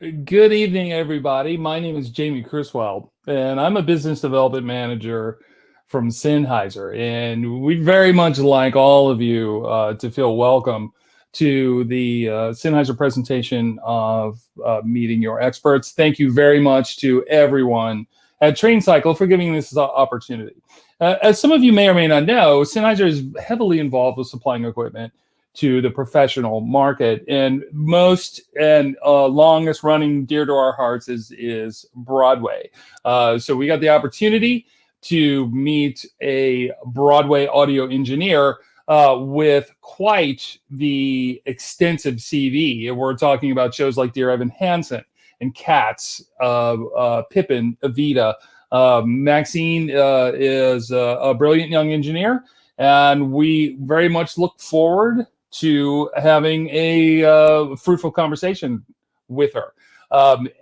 Good evening, everybody. My name is Jamie Criswell, and I'm a business development manager from Sennheiser. And we very much like all of you to feel welcome to the Sennheiser presentation of Meeting Your Experts. Thank you very much to everyone at TRAINcycle for giving this opportunity. As some of you may or may not know, Sennheiser is heavily involved with supplying equipment to the professional market, and most and longest running dear to our hearts is Broadway. So we got the opportunity to meet a Broadway audio engineer with quite the extensive CV. We're talking about shows like Dear Evan Hansen and Cats, Pippin, Evita. Maxine is a brilliant young engineer, and we very much look forward to having a fruitful conversation with her.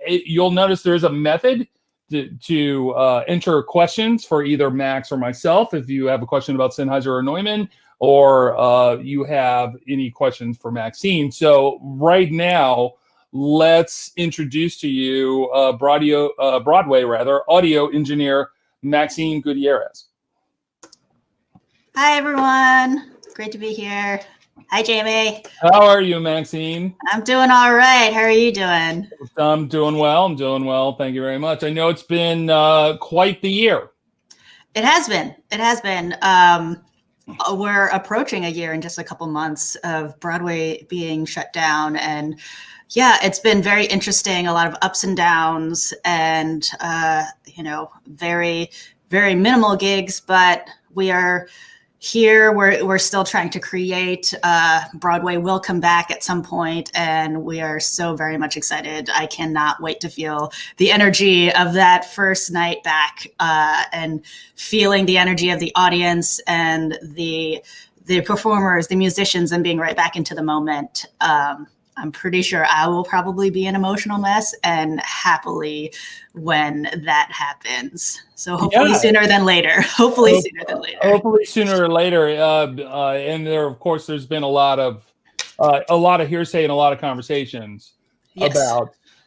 You'll notice there's a method to enter questions for either Max or myself if you have a question about Sennheiser or Neumann, or you have any questions for Maxine. So right now, let's introduce to you Broadway audio engineer Maxine Gutierrez. Hi, everyone. Great to be here. Hi, Jamie. How are you, Maxine? I'm doing all right. How are you doing? I'm doing well. Thank you very much. I know it's been quite the year. It has been. We're approaching a year in just a couple months of Broadway being shut down. And yeah, it's been very interesting. A lot of ups and downs and, very, very minimal gigs, but we are here. We're still trying to create. Broadway will come back at some point, and we are so very much excited. I cannot wait to feel the energy of that first night back, and feeling the energy of the audience and the performers, the musicians, and being right back into the moment. I'm pretty sure I will probably be an emotional mess, and happily when that happens. So hopefully sooner than later. Hopefully sooner or later. And there, of course, there's been a lot of hearsay and a lot of conversations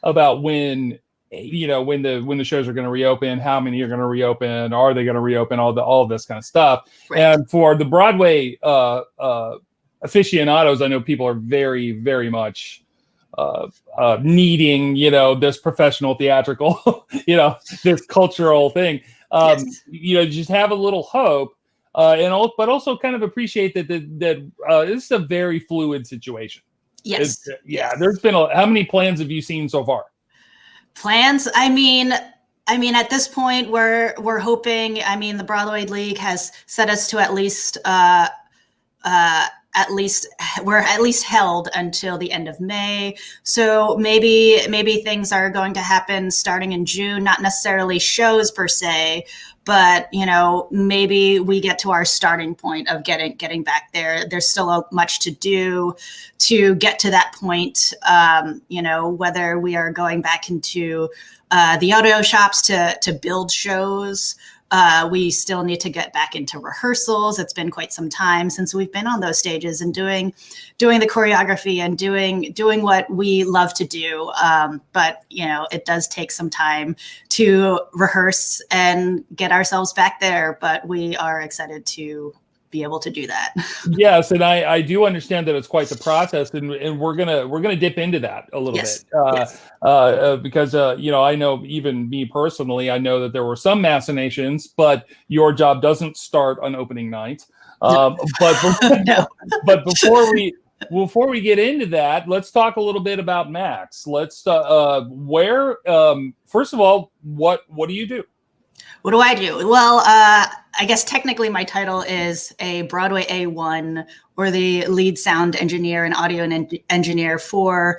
about when the shows are going to reopen, how many are going to reopen, are they going to reopen, all of this kind of stuff. Right. And for the Broadway aficionados, I know people are very, very much needing, this professional theatrical, this cultural thing. Just have a little hope, but also kind of appreciate that this is a very fluid situation. Yes. There's been how many plans have you seen so far? Plans? I mean, at this point, we're hoping. The Broadway League has set us to at least we're at least held until the end of May. So maybe things are going to happen starting in June, not necessarily shows per se, but maybe we get to our starting point of getting back there. There's still much to do to get to that point. Whether we are going back into the audio shops to build shows. We still need to get back into rehearsals. It's been quite some time since we've been on those stages and doing the choreography and doing what we love to do. But it does take some time to rehearse and get ourselves back there. But we are excited to be able to do that. Yes, and I do understand that it's quite the process, and we're gonna dip into that a little bit, because I know, even me personally, I know that there were some machinations, but your job doesn't start on opening night. But before we get into that, let's talk a little bit about Max. Let's first of all, what do you do? What do I do? Well, I guess technically my title is a Broadway A1, or the lead sound engineer and audio engineer for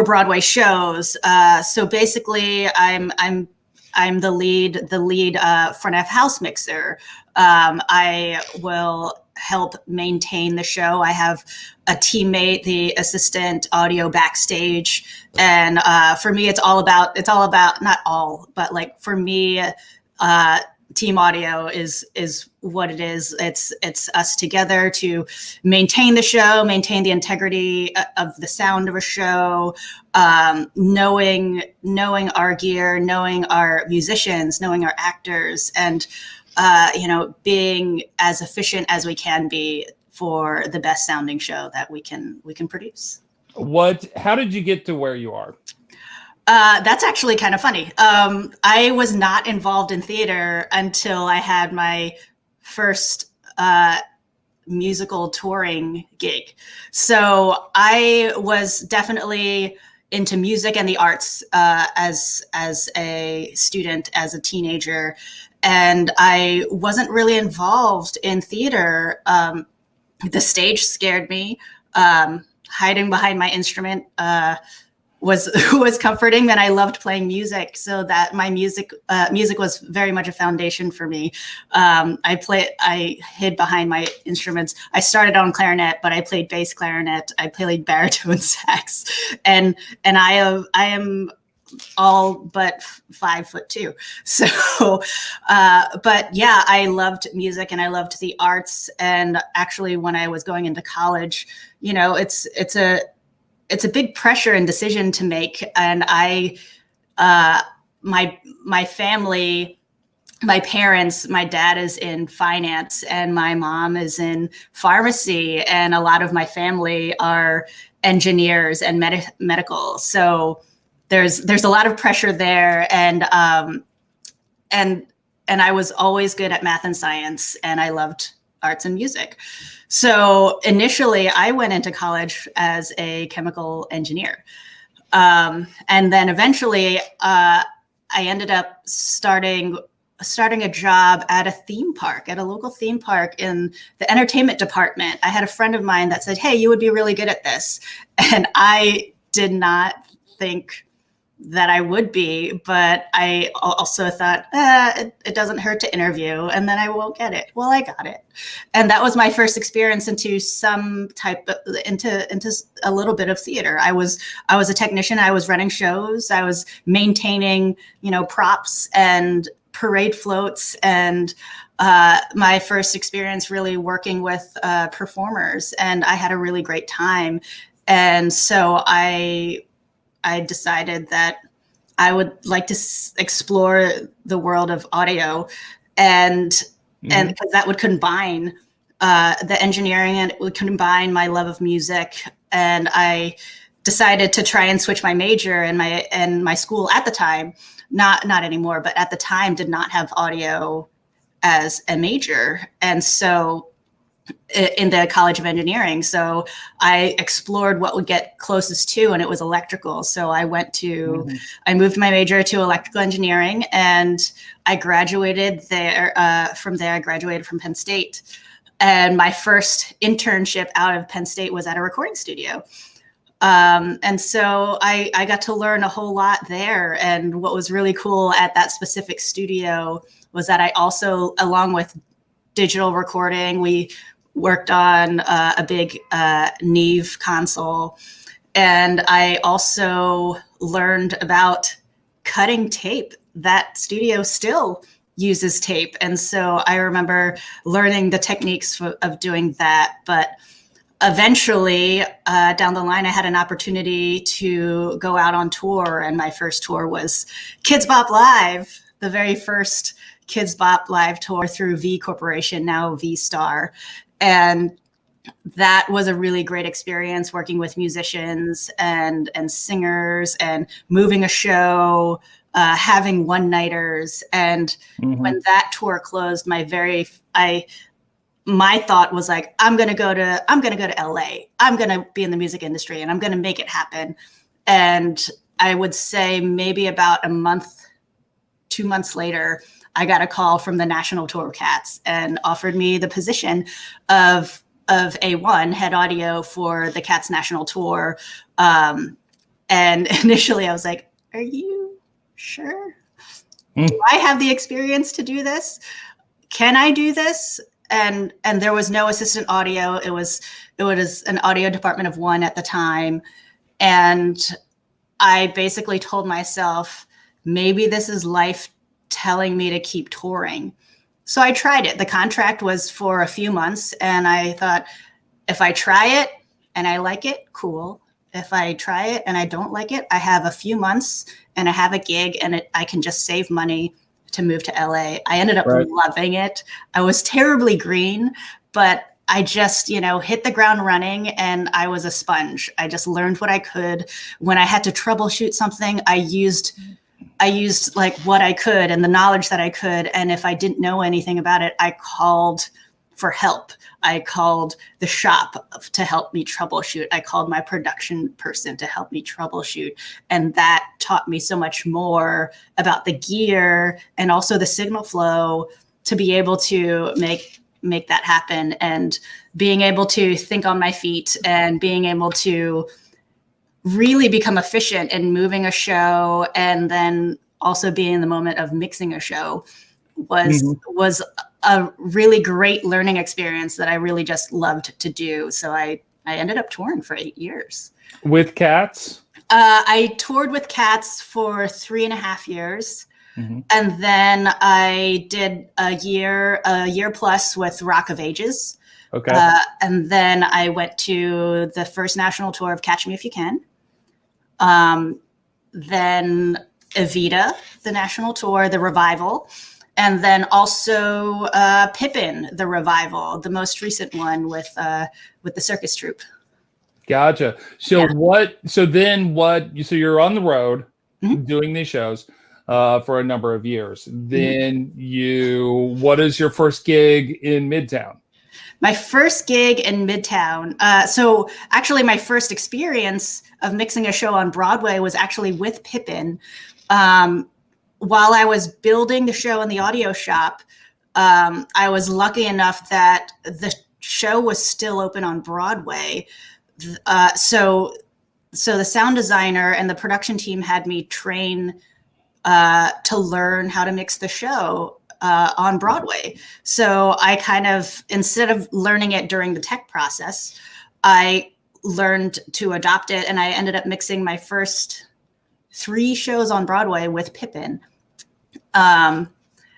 Broadway shows. So basically, I'm the lead front of house mixer. I will help maintain the show. I have a teammate, the assistant audio backstage, and for me, it's all about not all, but like for me. team audio is what it is. It's us together to maintain the show, maintain the integrity of the sound of a show, knowing our gear, knowing our musicians, knowing our actors, and being as efficient as we can be for the best sounding show that we can produce. How did you get to where you are? That's actually kind of funny. I was not involved in theater until I had my first musical touring gig. So I was definitely into music and the arts as a student, as a teenager, and I wasn't really involved in theater. The stage scared me. Hiding behind my instrument was comforting. Then I loved playing music, so that my music was very much a foundation for me. I hid behind my instruments. I started on clarinet, but I played bass clarinet. I played baritone sax, and I am all but 5'2". So, but yeah, I loved music and I loved the arts. And actually, when I was going into college, it's a big pressure and decision to make. And my family, my parents, my dad is in finance and my mom is in pharmacy. And a lot of my family are engineers and medical. So there's a lot of pressure there. And I was always good at math and science, and I loved arts and music. So initially I went into college as a chemical engineer. And then eventually I ended up starting a job at a theme park, at a local theme park in the entertainment department. I had a friend of mine that said, "Hey, you would be really good at this." And I did not think that I would be, but I also thought, it doesn't hurt to interview and then I won't get it. Well, I got it. And that was my first experience into into a little bit of theater. I was a technician. I was running shows. I was maintaining, props and parade floats, and my first experience really working with performers, and I had a really great time. And so I decided that I would like to explore the world of audio, and because that would combine the engineering, and it would combine my love of music. And I decided to try and switch my major, and my school at the time, not anymore, but at the time did not have audio as a major. And so in the College of Engineering. So I explored what would get closest to, and it was electrical. So I I moved my major to electrical engineering, and I graduated there. From there, I graduated from Penn State. And my first internship out of Penn State was at a recording studio. And so I got to learn a whole lot there. And what was really cool at that specific studio was that I also, along with digital recording, we worked on a big Neve console. And I also learned about cutting tape. That studio still uses tape. And so I remember learning the techniques of doing that. But eventually, down the line, I had an opportunity to go out on tour. And my first tour was Kids Bop Live, the very first Kids Bop Live tour through V Corporation, now V Star. And that was a really great experience, working with musicians and singers and moving a show, having one-nighters. And when that tour closed, my thought was like, I'm going to go to LA. I'm going to be in the music industry and I'm going to make it happen. And I would say maybe about 2 months later, I got a call from the National Tour of Cats and offered me the position of A1 head audio for the Cats National Tour. And initially I was like, are you sure? Do I have the experience to do this? Can I do this? And there was no assistant audio. It was an audio department of one at the time. And I basically told myself, maybe this is life telling me to keep touring. So I tried it. The contract was for a few months, and I thought, if I try it and I like it, cool. If I try it and I don't like it, I have a few months and I have a gig, and I can just save money to move to LA. I ended up loving it. I was terribly green, but I just, hit the ground running, and I was a sponge. I just learned what I could. When I had to troubleshoot something, I used like what I could and the knowledge that I could. And if I didn't know anything about it, I called for help. I called the shop to help me troubleshoot. I called my production person to help me troubleshoot. And that taught me so much more about the gear and also the signal flow to be able to make that happen, and being able to think on my feet and being able to really become efficient in moving a show, and then also being in the moment of mixing a show was a really great learning experience that I really just loved to do. So I ended up touring for 8 years. With Cats? I toured with Cats for 3.5 years. Mm-hmm. And then I did a year plus with Rock of Ages. Okay. And then I went to the first national tour of Catch Me If You Can. Then Evita, the national tour, the revival. And then also Pippin, the revival, the most recent one with the circus troupe. Gotcha. So So you're on the road doing these shows for a number of years. Then what is your first gig in Midtown? My first gig in Midtown. So actually my first experience of mixing a show on Broadway was actually with Pippin. While I was building the show in the audio shop, I was lucky enough that the show was still open on Broadway. So the sound designer and the production team had me train to learn how to mix the show on Broadway. So I kind of, instead of learning it during the tech process, I learned to adopt it, and I ended up mixing my first 3 shows on Broadway with Pippin.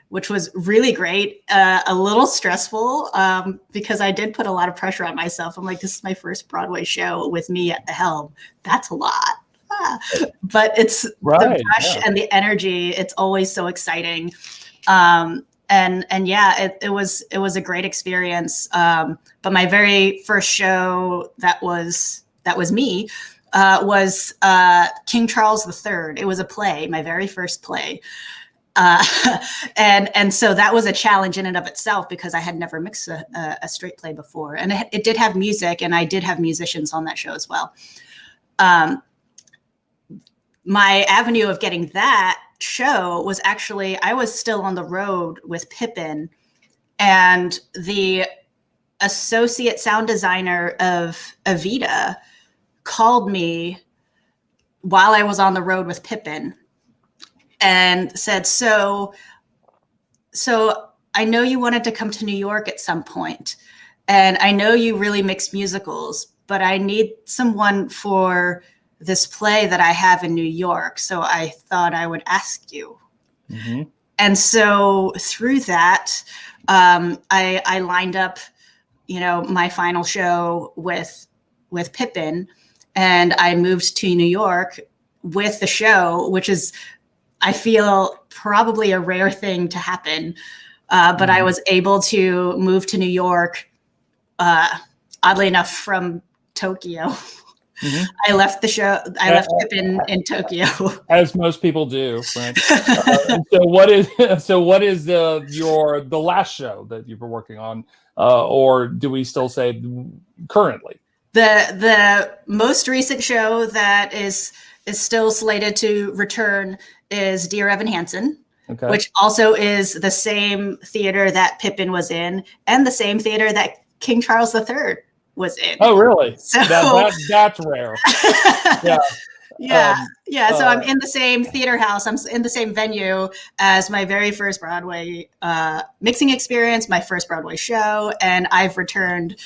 Which was really great, a little stressful because I did put a lot of pressure on myself. I'm like, this is my first Broadway show with me at the helm. That's a lot. But it's the rush and the energy. It's always so exciting. And it was a great experience. But my very first show that was me was King Charles III. It was a play, my very first play. And so that was a challenge in and of itself because I had never mixed a straight play before. And it did have music, and I did have musicians on that show as well. My avenue of getting that show was actually, I was still on the road with Pippin, and the associate sound designer of Evita called me while I was on the road with Pippin and said, so I know you wanted to come to New York at some point, and I know you really mix musicals, but I need someone for this play that I have in New York. So I thought I would ask you. Mm-hmm. And so through that, I lined up, my final show with Pippin, and I moved to New York with the show, which is, I feel, probably a rare thing to happen. But I was able to move to New York, oddly enough, from Tokyo. Mm-hmm. I left the show. I left Pippin in Tokyo, as most people do. Right? So what is the last show that you were working on, or do we still say currently? The most recent show that is still slated to return is Dear Evan Hansen, which also is the same theater that Pippin was in and the same theater that King Charles III was in. Oh, really? So that's rare. Yeah. So I'm in the same theater house. I'm in the same venue as my very first Broadway mixing experience, my first Broadway show, and I've returned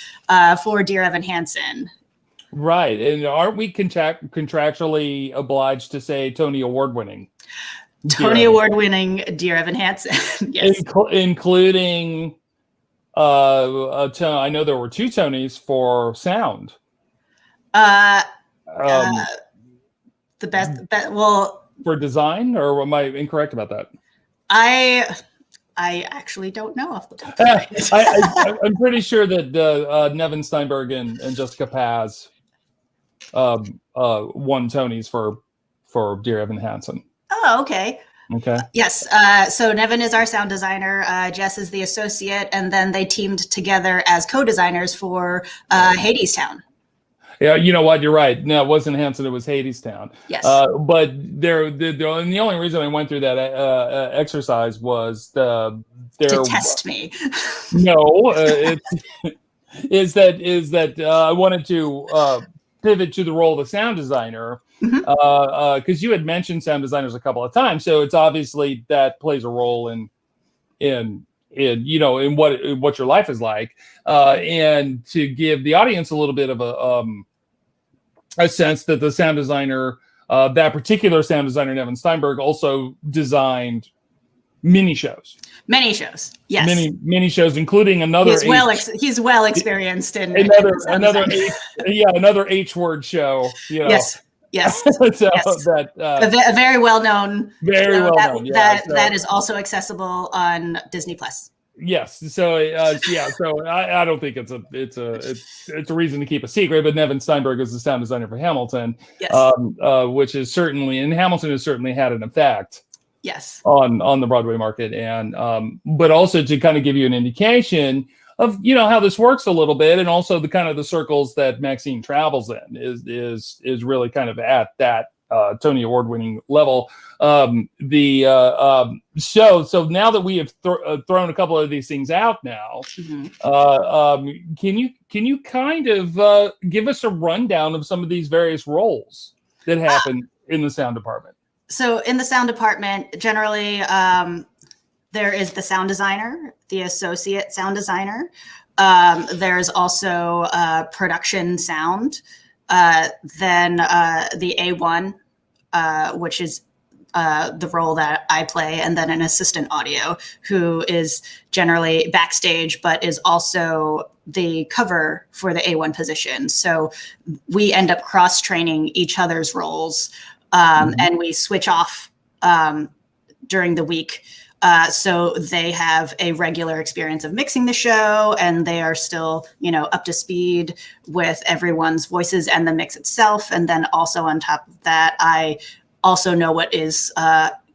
for Dear Evan Hansen. Right. And aren't we contractually obliged to say Tony Award winning? Tony Award-winning Dear Evan Hansen. Yes. Including, I know there were 2 Tonys for sound. The best, well, for design, or am I incorrect about that? I actually don't know off the top of my head. I'm pretty sure that Nevin Steinberg and Jessica Paz won Tonys for Dear Evan Hansen. Oh, okay. Okay. Yes. So Nevin is our sound designer. Jess is the associate, and then they teamed together as co-designers for Hadestown. Yeah, you know what? You're right. No, it wasn't Hanson. It was Hadestown. Yes. But the only reason I went through that exercise was to test me. No, is that I wanted to pivot to the role of the sound designer, because you had mentioned sound designers a couple of times. So it's obviously that plays a role in what your life is like, and to give the audience a little bit of a sense that the sound designer, that particular sound designer, Nevin Steinberg, also designed mini shows. Many shows, yes. Many shows, including another. He's well experienced in another H-word show. Yes. Yes. So yes. That a very well known. Known. Yeah, that is also accessible on Disney Plus. Yes. So So I don't think it's a reason to keep a secret. But Nevin Steinberg is the sound designer for Hamilton. Yes. Which is Hamilton has certainly had an effect. Yes. On the Broadway market, and but also to kind of give you an indication of how this works a little bit, and also the kind of the circles that Maxine travels in is really kind of at that Tony Award-winning level. The show. So now that we have thrown a couple of these things out now, can you kind of give us a rundown of some of these various roles that happen in the sound department? So in the sound department, generally, there is the sound designer, the associate sound designer. There's also production sound. Then the A1, which is the role that I play, and then an assistant audio who is generally backstage, but is also the cover for the A1 position. So we end up cross-training each other's roles. And we switch off during the week. So they have a regular experience of mixing the show, and they are still, up to speed with everyone's voices and the mix itself. And then also on top of that, I also know what is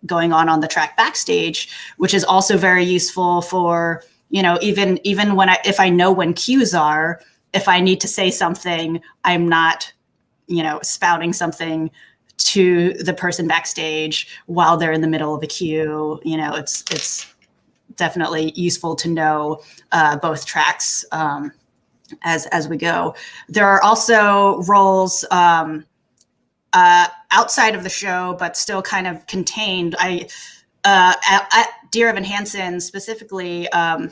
going on the track backstage, which is also very useful for, even if I know when cues are, if I need to say something, I'm not, spouting something to the person backstage while they're in the middle of a cue. It's definitely useful to know both tracks as we go. There are also roles outside of the show, but still kind of contained. At Dear Evan Hansen specifically, I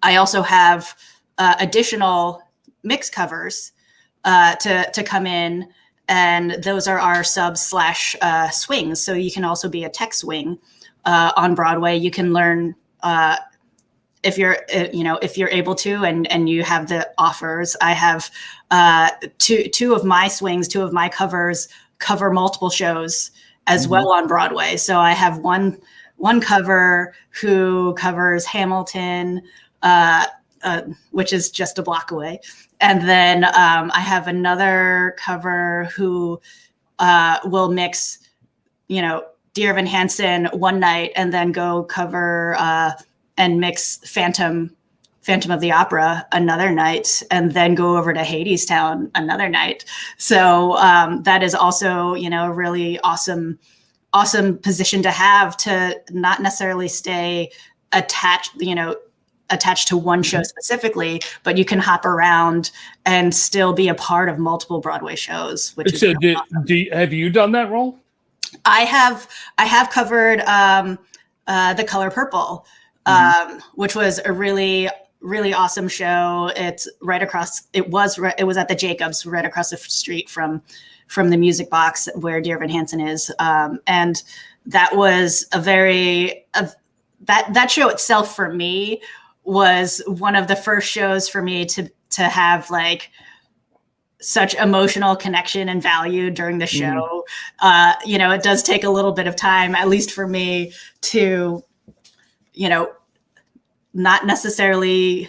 also have additional mix covers to come in. And those are our subs/swings. So you can also be a tech swing on Broadway. You can learn if you're able to, and you have the offers. I have two of my swings, 2 of my covers cover multiple shows as well on Broadway. So I have one cover who covers Hamilton, which is just a block away. And then I have another cover who will mix, Dear Evan Hansen one night, and then go cover and mix Phantom of the Opera another night, and then go over to Hadestown another night. So that is also, a really awesome position to have, to not necessarily stay attached to one show specifically, but you can hop around and still be a part of multiple Broadway shows. Which is really awesome. Have you done that role? I have covered The Color Purple, which was a really, really awesome show. It's right across. It was at the Jacobs, right across the street from from the music box where Dear Evan Hansen is. And that was that show itself for me was one of the first shows for me to have like such emotional connection and value during the show. It does take a little bit of time, at least for me, to, not necessarily,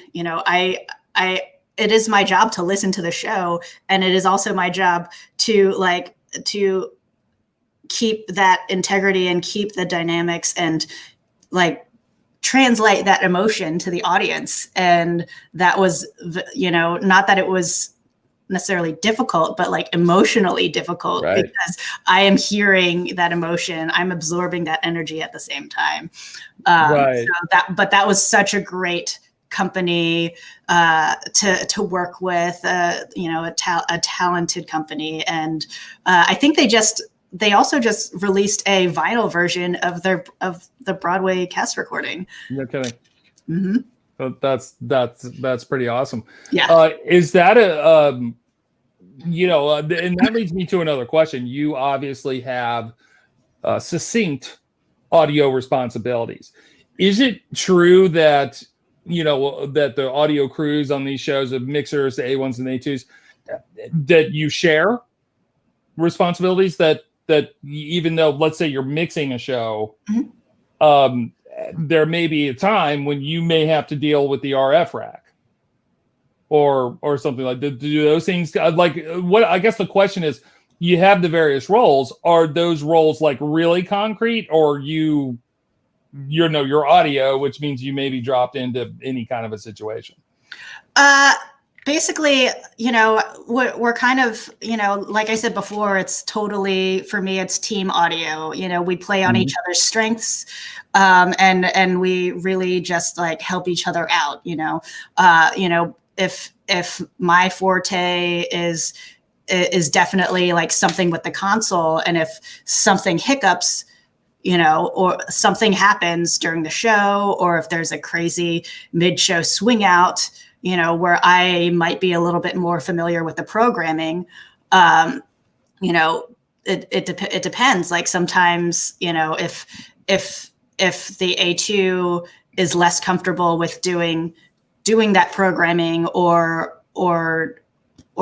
it is my job to listen to the show, and it is also my job to keep that integrity and keep the dynamics and like translate that emotion to the audience. And that was, not that it was necessarily difficult, but like emotionally difficult, right, because I am hearing that emotion, I'm absorbing that energy at the same time. right. But that was such a great company to work with, a talented company. And I think they also just released a vinyl version of the Broadway cast recording. No kidding. Mm-hmm. So that's pretty awesome. Yeah. Is that and that leads me to another question. You obviously have succinct audio responsibilities. Is it true that that the audio crews on these shows, of mixers, the A1s and the A2s, that you share responsibilities, that even though, let's say, you're mixing a show, there may be a time when you may have to deal with the RF rack or something like that? Do those things, like, what I guess the question is, you have the various roles. Are those roles like really concrete, or your audio, which means you may be dropped into any kind of a situation? Basically, we're kind of, like I said before, it's totally, for me, it's team audio. We play on each other's strengths, and we really just like help each other out. If my forte is definitely like something with the console, and if something hiccups, or something happens during the show, or if there's a crazy mid-show swing out, where I might be a little bit more familiar with the programming, it depends. Like sometimes, if the A2 is less comfortable with doing that programming or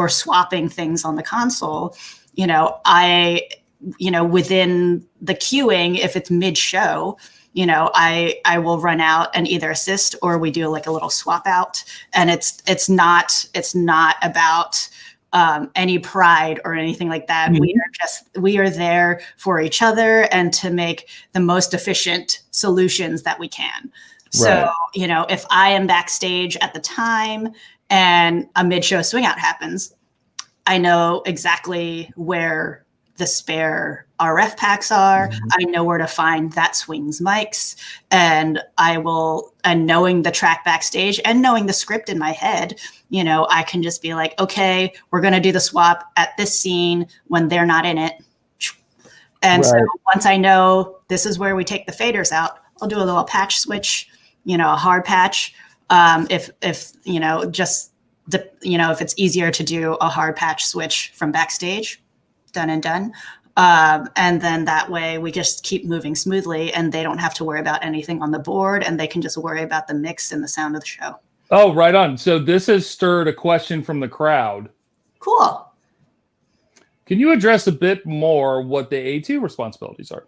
swapping things on the console, within the queuing, if it's mid-show, I will run out and either assist, or we do like a little swap out. And it's not about any pride or anything like that. We are there for each other and to make the most efficient solutions that we can. So, if I am backstage at the time and a mid-show swing out happens, I know exactly where the spare RF packs are. I know where to find that swing's mics, and knowing the track backstage and knowing the script in my head, I can just be like, okay, we're going to do the swap at this scene when they're not in it. And so once I know this is where we take the faders out, I'll do a little patch switch, a hard patch. If it's easier to do a hard patch switch from backstage, done and done. And then that way we just keep moving smoothly, and they don't have to worry about anything on the board, and they can just worry about the mix and the sound of the show. Oh, right on. So this has stirred a question from the crowd. Cool. Can you address a bit more what the A2 responsibilities are?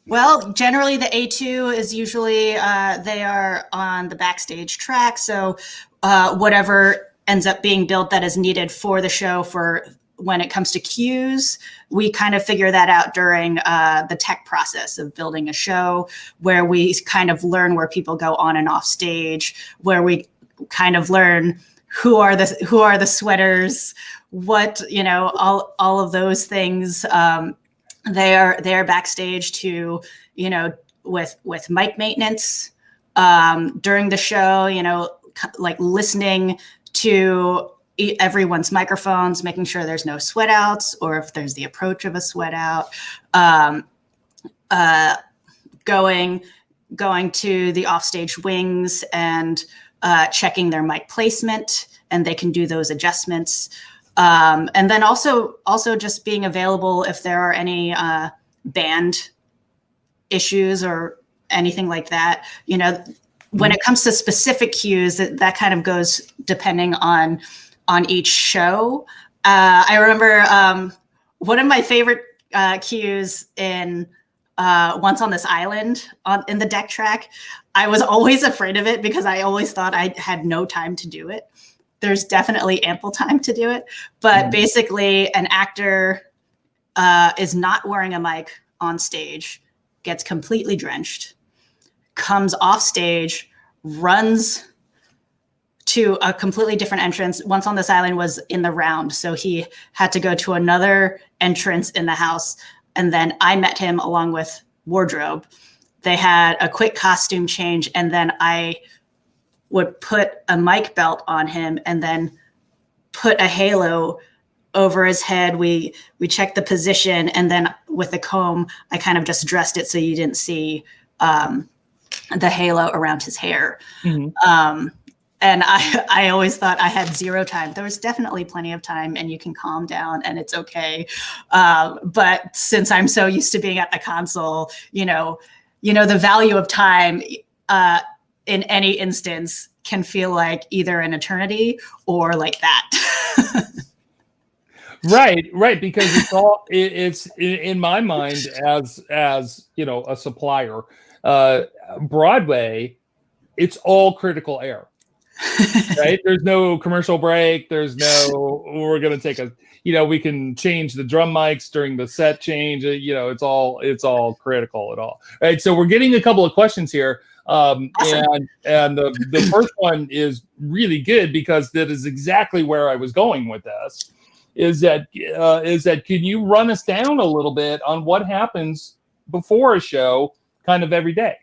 Well, generally the A2 is usually, they are on the backstage track. So whatever ends up being built that is needed for the show, for when it comes to cues, we kind of figure that out during the tech process of building a show, where we kind of learn where people go on and off stage, where we kind of learn who are the sweaters, what, all of those things. They are backstage to, with mic maintenance during the show, like listening to everyone's microphones, making sure there's no sweat outs, or if there's the approach of a sweat out, going to the offstage wings and checking their mic placement, and they can do those adjustments. And then also just being available if there are any band issues or anything like that. When it comes to specific cues, that kind of goes depending on each show. I remember one of my favorite cues in Once on This Island in the deck track. I was always afraid of it because I always thought I had no time to do it. There's definitely ample time to do it. But basically, an actor is not wearing a mic on stage, gets completely drenched, comes off stage, runs to a completely different entrance. Once on This Island was in the round, so he had to go to another entrance in the house. And then I met him along with wardrobe. They had a quick costume change, and then I would put a mic belt on him and then put a halo over his head. We checked the position, and then with the comb, I kind of just dressed it so you didn't see the halo around his hair. And I always thought I had zero time. There was definitely plenty of time, and you can calm down and it's okay. But since I'm so used to being at the console, the value of time in any instance can feel like either an eternity or like that. Right. Because it's in my mind as a supplier, Broadway, it's all critical air. Right? There's no commercial break. There's no, we're going to take we can change the drum mics during the set change. It's all critical at all. Right. So we're getting a couple of questions here. Awesome. And the first one is really good because that is exactly where I was going with this. Is that can you run us down a little bit on what happens before a show kind of every day?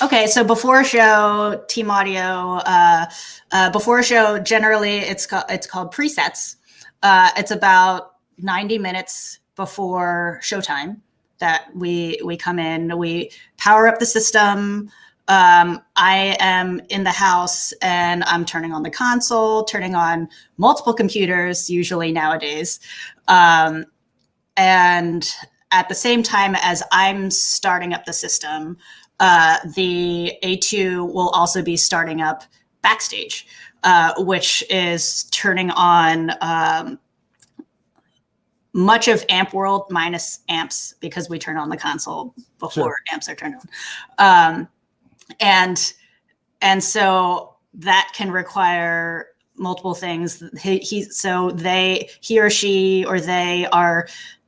Okay, so before a show, team audio, before a show, generally it's called presets. It's about 90 minutes before showtime that we come in, we power up the system. I am in the house and I'm turning on the console, turning on multiple computers, usually nowadays. And at the same time as I'm starting up the system, the A2 will also be starting up backstage, which is turning on much of Amp World minus amps because we turn on the console before amps are turned on. And so that can require multiple things. He or she or they are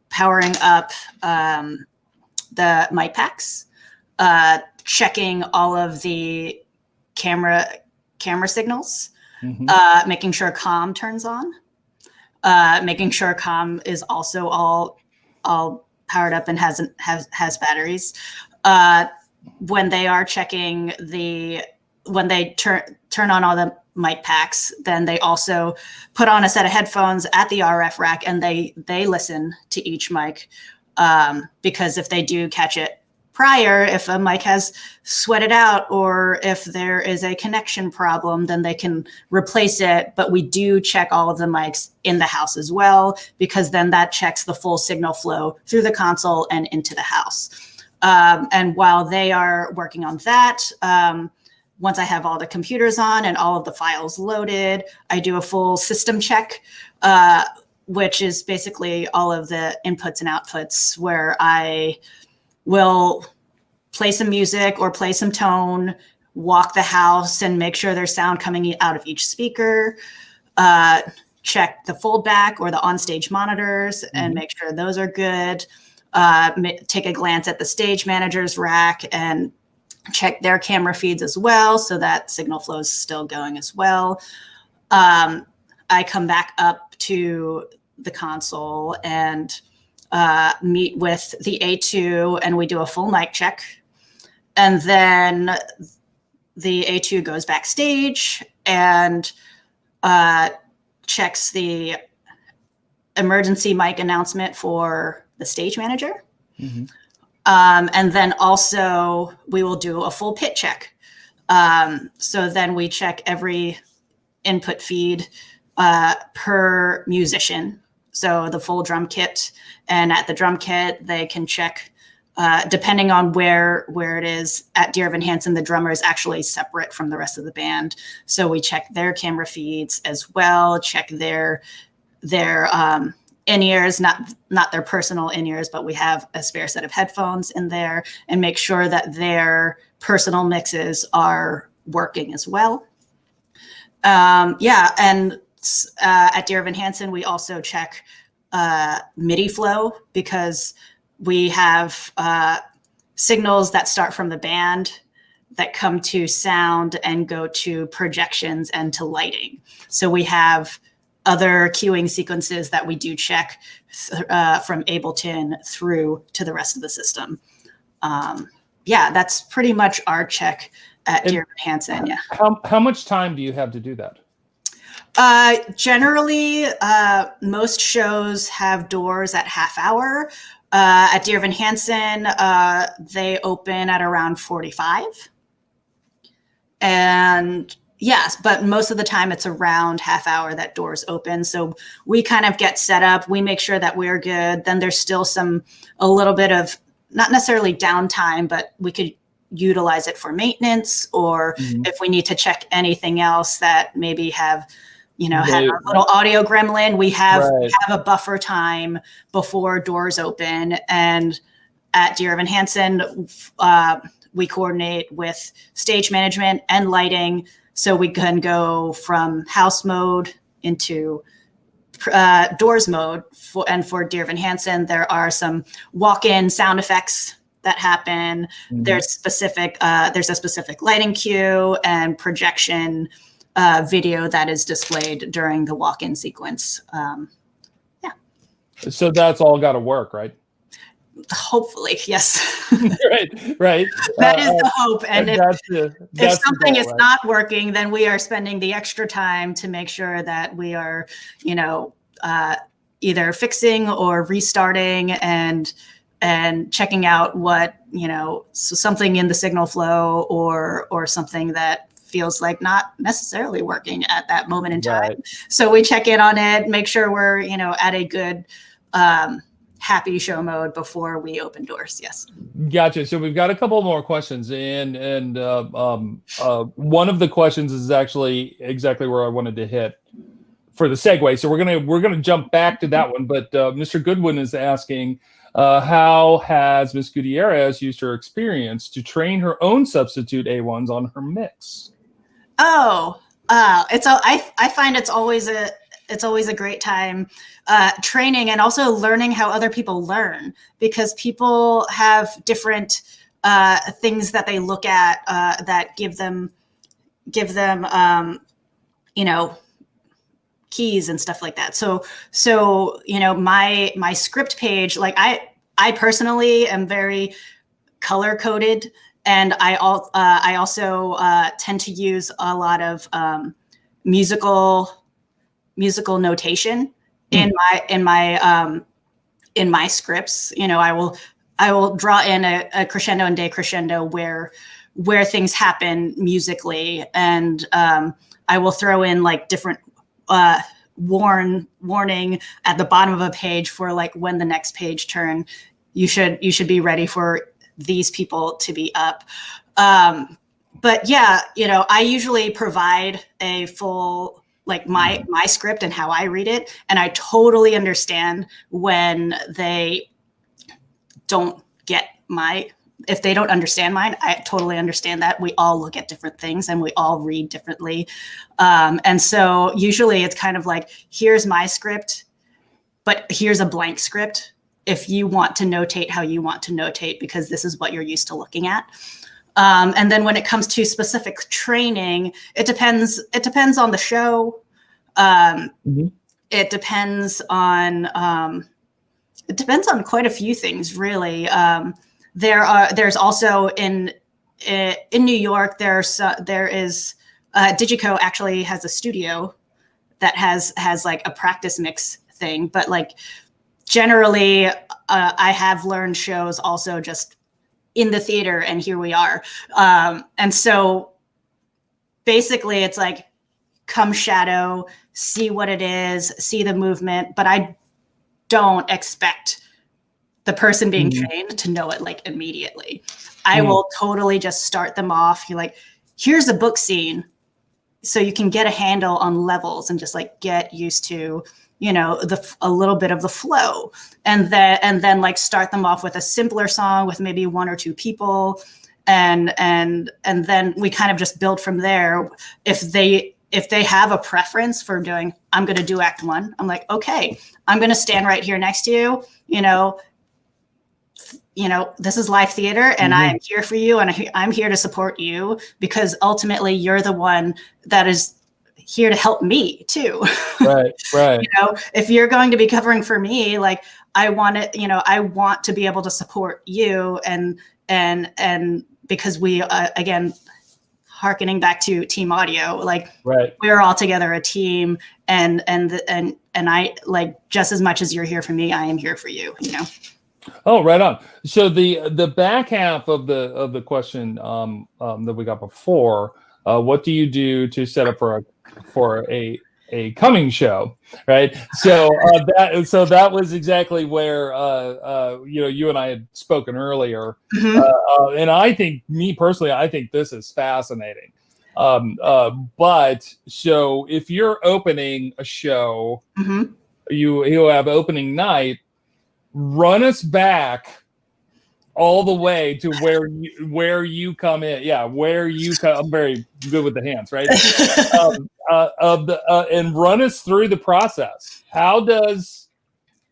powering up the mic packs, checking all of the camera signals, making sure comm turns on, making sure comm is also all powered up and has batteries. When they are checking when they turn on all the mic packs, then they also put on a set of headphones at the RF rack and they listen to each mic, because if they do catch it prior, if a mic has sweated out or if there is a connection problem, then they can replace it. But we do check all of the mics in the house as well, because then that checks the full signal flow through the console and into the house. And while they are working on that, once I have all the computers on and all of the files loaded, I do a full system check, which is basically all of the inputs and outputs, where I will play some music or play some tone, walk the house and make sure there's sound coming out of each speaker, check the fold back or the onstage monitors and make sure those are good. Take a glance at the stage manager's rack and check their camera feeds as well, so that signal flow is still going as well. I come back up to the console and meet with the A2 and we do a full mic check. And then the A2 goes backstage and checks the emergency mic announcement for the stage manager. And then also we will do a full pit check. So then we check every input feed per musician. So the full drum kit, and at the drum kit, they can check, depending on where it is. At Dear Evan Hansen, the drummer is actually separate from the rest of the band. So we check their camera feeds as well, check their in-ears, not their personal in-ears, but we have a spare set of headphones in there, and make sure that their personal mixes are working as well. Yeah, and at Dear Evan Hansen, we also check MIDI flow, because we have signals that start from the band that come to sound and go to projections and to lighting. So we have other cueing sequences that we do check from Ableton through to the rest of the system. Yeah, that's pretty much our check at Dear Evan Hansen. Yeah. How much time do you have to do that? Generally, most shows have doors at half hour. At Dear Evan Hansen, they open at around 45. And yes, but most of the time it's around half hour that doors open. So we kind of get set up. We make sure that we're good. Then there's still a little bit of, not necessarily downtime, but we could utilize it for maintenance, or if we need to check anything else that maybe have a little audio gremlin, we have a buffer time before doors open. And at Dear Evan Hansen, we coordinate with stage management and lighting, so we can go from house mode into doors mode. For Dear Evan Hansen, there are some walk-in sound effects that happen. There's a specific lighting cue and projection video that is displayed during the walk-in sequence. Yeah. So that's all got to work, right? Hopefully, yes. right. That is the hope. And if something is right? not working, then we are spending the extra time to make sure that we are, either fixing or restarting and checking out what, so something in the signal flow or something that feels like not necessarily working at that moment in time. Right. So we check in on it, make sure we're, at a good, happy show mode before we open doors. Yes. Gotcha. So we've got a couple more questions, and one of the questions is actually exactly where I wanted to hit for the segue. So we're gonna jump back to that one. But Mr. Goodwin is asking, how has Ms. Gutierrez used her experience to train her own substitute A1s on her mix? I find it's always a great time training and also learning how other people learn, because people have different things that they look at that give them keys and stuff like that. So my script page, like I personally am very color coded, and I also tend to use a lot of musical notation in my scripts. I will draw in a crescendo and decrescendo where things happen musically, and I will throw in like different warning at the bottom of a page for like when the next page turn. You should be ready for these people to be up. But yeah, I usually provide a full, like my script and how I read it. And I totally understand when they don't get if they don't understand mine. I totally understand that. We all look at different things and we all read differently. And so usually it's kind of like, here's my script, but here's a blank script if you want to notate how you want to notate, because this is what you're used to looking at. And then when it comes to specific training, it depends on the show. It depends on quite a few things, really. There's also in New York, there is Digico actually has a studio that has like a practice mix thing, but like generally I have learned shows also just in the theater, and here we are. And so basically it's like come shadow, see what it is, see the movement, but I don't expect the person being trained to know it like immediately. I will totally just start them off. You're like, here's a book scene, so you can get a handle on levels and just like get used to, you know, a little bit of the flow, and then like start them off with a simpler song with maybe one or two people, and then we kind of just build from there. If they have a preference for doing, I'm going to do act one, I'm like, okay, I'm going to stand right here next to you. You know, this is live theater, and I am here for you, and I'm here to support you, because ultimately you're the one that is here to help me too. Right. You know, if you're going to be covering for me, like I want to be able to support you, and because we, again, harkening back to team audio, like we're all together a team, and I, like, just as much as you're here for me, I am here for you, you know? Oh, right on. So the back half of the question that we got before, what do you do to set up for a coming show, right? So that was exactly where you know, you and I had spoken earlier, and I think, me personally, I think this is fascinating. But so if you're opening a show, you have opening night. Run us back all the way to where you come in. Yeah, where you come. I'm very good with the hands, right? And run us through the process. How does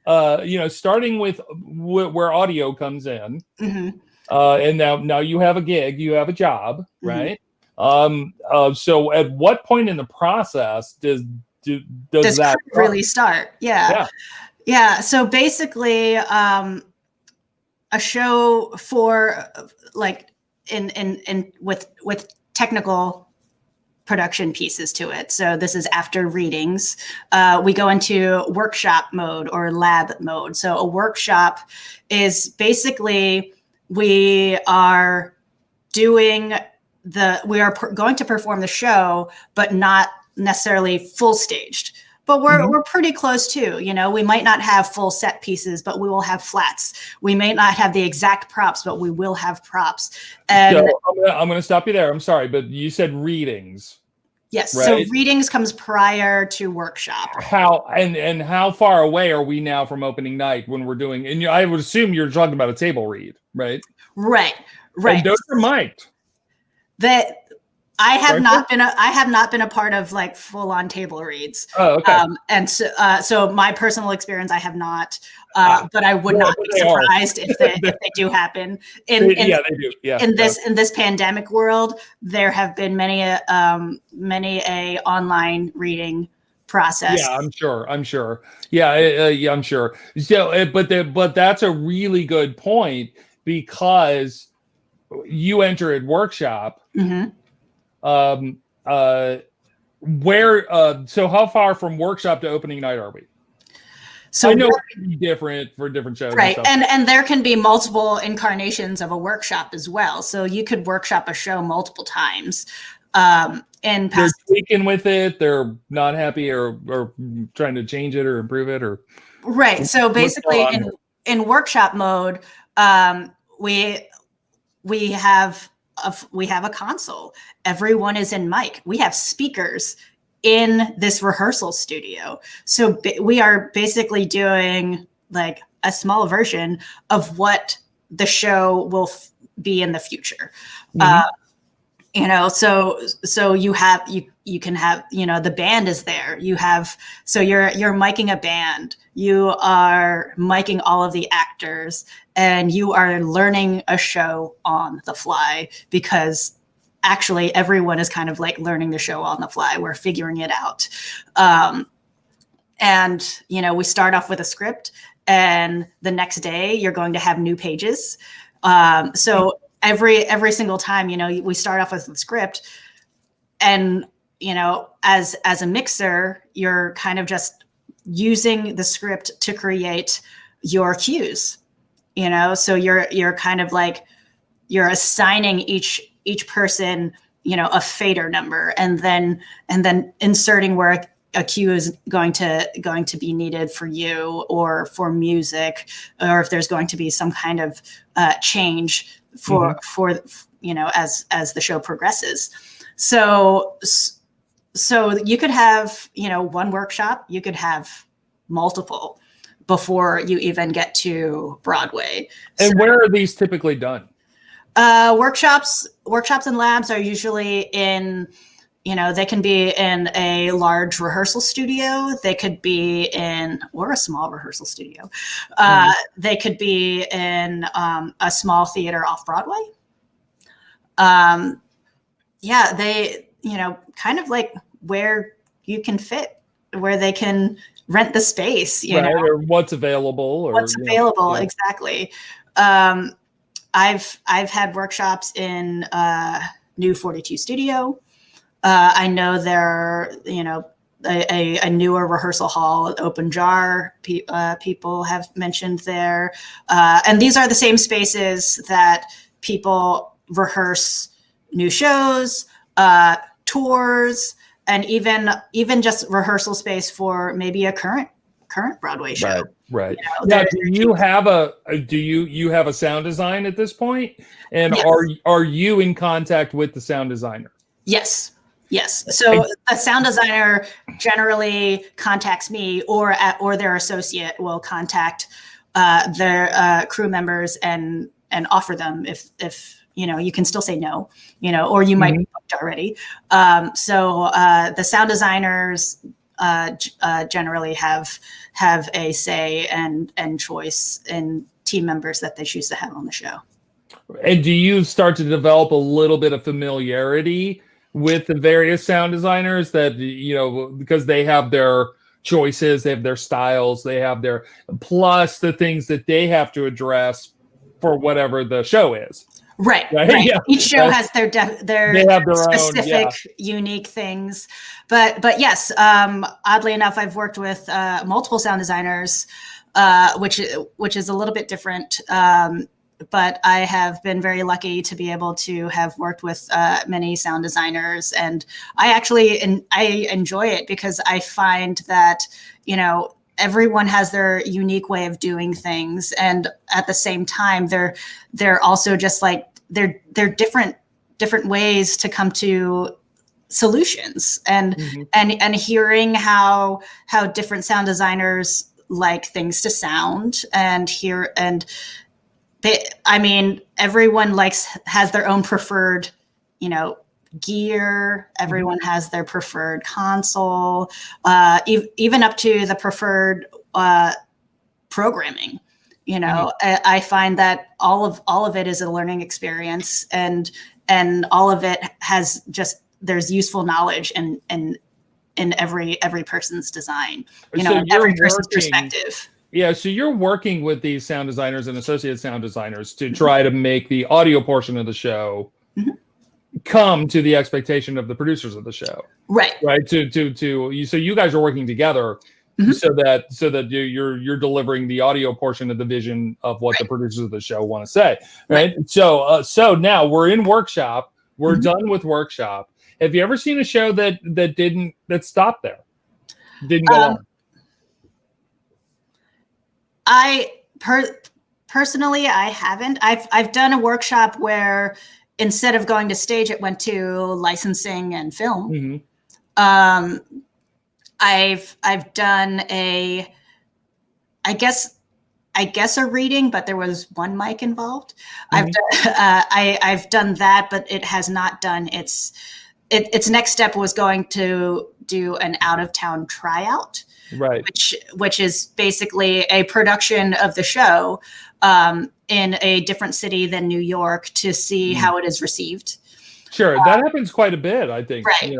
you know, starting with where audio comes in, and now you have a gig, you have a job, right? So at what point in the process does that really start? Yeah. So basically, a show for, like, with technical production pieces to it. So this is after readings. We go into workshop mode or lab mode. So a workshop is basically, we are going to perform the show, but not necessarily full staged. But we're pretty close too. You know, we might not have full set pieces, but we will have flats. We may not have the exact props, but we will have props. And so I'm going to stop you there. I'm sorry, but you said readings. Yes. Right? So readings comes prior to workshop. And how far away are we now from opening night when we're doing? And I would assume you're talking about a table read, right? Right. And those are mic'd. That I have not been a part of, like, full on table reads. Oh, okay. And so my personal experience, I have not, but I would not be surprised if they do happen. They do. Yeah. In this pandemic world, there have been many a online reading process. Yeah, I'm sure. Yeah, I'm sure. So, but that's a really good point, because you enter at workshop. So how far from workshop to opening night are we? So I know it can be different for different shows, right? And there can be multiple incarnations of a workshop as well. So you could workshop a show multiple times. And they're tweaking with it. They're not happy, or trying to change it or improve it, or right. So basically, in workshop mode, we have a console. Everyone is in mic. We have speakers in this rehearsal studio. So we are basically doing, like, a small version of what the show will be in the future. You know, so you can have, you know, the band is there. So you're miking a band. You are miking all of the actors, and you are learning a show on the fly, because actually everyone is kind of like learning the show on the fly. We're figuring it out. And, you know, we start off with a script, and the next day you're going to have new pages. So every single time, you know, we start off with the script, and, you know, as a mixer, you're kind of just using the script to create your cues, you know? So you're kind of like, you're assigning each person a fader number, and then inserting where a cue is going to be needed for you or for music, or if there's going to be some kind of change for as the show progresses. So you could have one workshop, you could have multiple before you even get to Broadway. And where are these typically done? Workshops and labs are usually in, they can be in a large rehearsal studio. They could be or a small rehearsal studio. They could be in a small theater off Broadway. They, kind of like where you can fit, where they can rent the space, or what's available, exactly. I've had workshops in New 42 Studio. I know there, a newer rehearsal hall, Open Jar. People have mentioned there, and these are the same spaces that people rehearse new shows, tours, and even just rehearsal space for maybe a current Broadway show. Right. Now, do you have a sound design at this point? And yes. Are you in contact with the sound designer? Yes. So a sound designer generally contacts me, or their associate will contact their crew members and offer them if you can still say no, or you might be booked already. So the sound designers generally have a say and choice in team members that they choose to have on the show. And do you start to develop a little bit of familiarity with the various sound designers that, because they have their choices, they have their styles, they have their, plus the things that they have to address for whatever the show is. Right. Yeah. Each show has their specific, unique things, but yes, oddly enough, I've worked with multiple sound designers, which is a little bit different. But I have been very lucky to be able to have worked with many sound designers, and I enjoy it because I find that everyone has their unique way of doing things, and at the same time, they're also just like they're different ways to come to solutions, and hearing how different sound designers like things to sound, everyone has their own preferred, gear. Everyone has their preferred console, even up to the preferred programming. I find that all of it is a learning experience, and all of it has there's useful knowledge in every person's design, every person's perspective. Yeah, so you're working with these sound designers and associate sound designers to try to make the audio portion of the show come to the expectation of the producers of the show. Right. So you guys are working together so that you're delivering the audio portion of the vision of what the producers of the show want to say. Right. So now we're in workshop. We're done with workshop. Have you ever seen a show that stopped there? Didn't go on? Personally, I haven't. I've done a workshop where instead of going to stage, it went to licensing and film. I've done I guess a reading, but there was one mic involved. I've done that, but it has not done its next step was going to do an out of town tryout. Right. Which is basically a production of the show in a different city than New York to see how it is received. Sure. That happens quite a bit, I think. Right.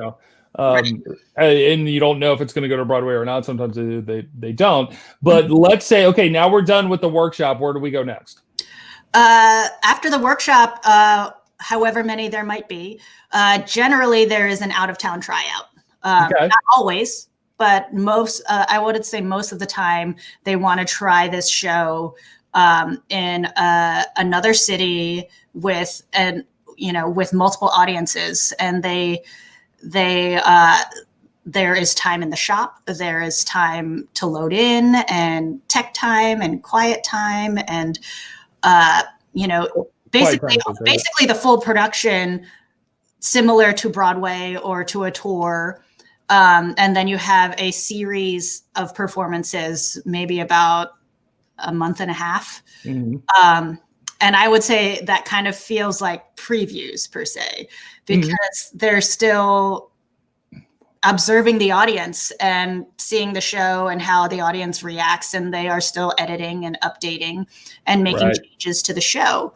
And you don't know if it's going to go to Broadway or not. Sometimes they don't. But let's say, okay, now we're done with the workshop. Where do we go next? After the workshop, however many there might be, generally there is an out of town tryout. Not always. But I would say most of the time, they want to try this show in another city with with multiple audiences, and there is time in the shop, there is time to load in, and tech time, and quiet time, and basically the full production, similar to Broadway or to a tour. And then you have a series of performances, maybe about a month and a half. Mm-hmm. And I would say that kind of feels like previews per se, because they're still observing the audience and seeing the show and how the audience reacts, and they are still editing and updating and making changes to the show.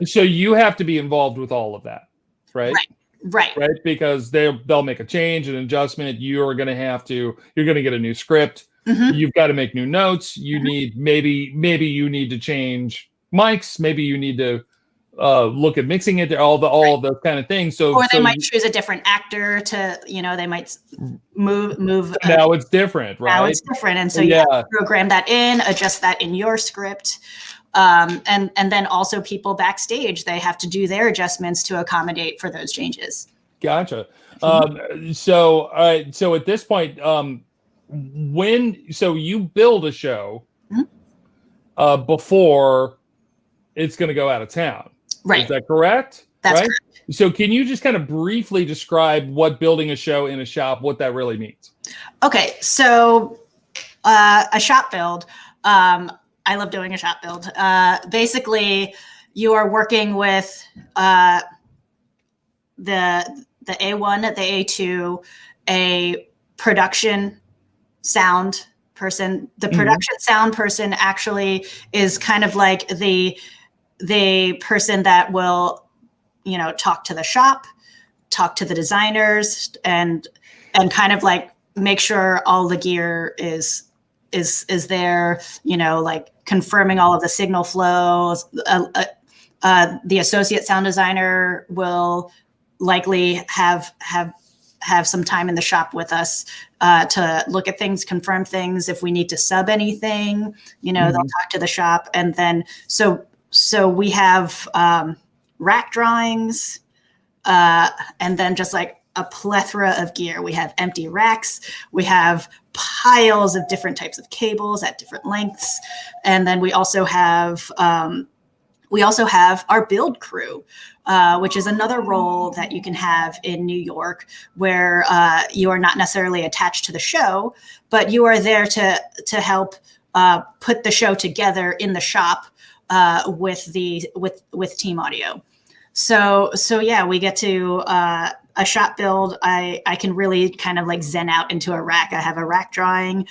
So you have to be involved with all of that, right? Right. Because they'll make a change, an adjustment. You're going to get a new script. Mm-hmm. You've got to make new notes. You need, maybe you need to change mics. Maybe you need to look at mixing it, all of those kind of things. Or they might choose a different actor to, they might move. Now it's different, right? Now it's different. And so you have to program that in, adjust that in your script. And then also people backstage, they have to do their adjustments to accommodate for those changes. Gotcha. So at this point, so you build a show before it's going to go out of town. Right. Is that correct? That's correct. So can you just kind of briefly describe what building a show in a shop, what that really means? Okay. So a shop build, I love doing a shop build. Basically, you are working with the A1, the A2, a production sound person. The production sound person actually is kind of like the person that will, talk to the shop, talk to the designers, and kind of like make sure all the gear is there, like confirming all of the signal flows. The associate sound designer will likely have some time in the shop with us to look at things, confirm things. If we need to sub anything, they'll talk to the shop. And then, so we have rack drawings, and then just like a plethora of gear. We have empty racks. We have piles of different types of cables at different lengths. And then we also have our build crew, which is another role that you can have in New York, where you are not necessarily attached to the show, but you are there to help put the show together in the shop with team audio. So yeah, we get to a shop build. I can really kind of like zen out into a rack. I have a rack drawing.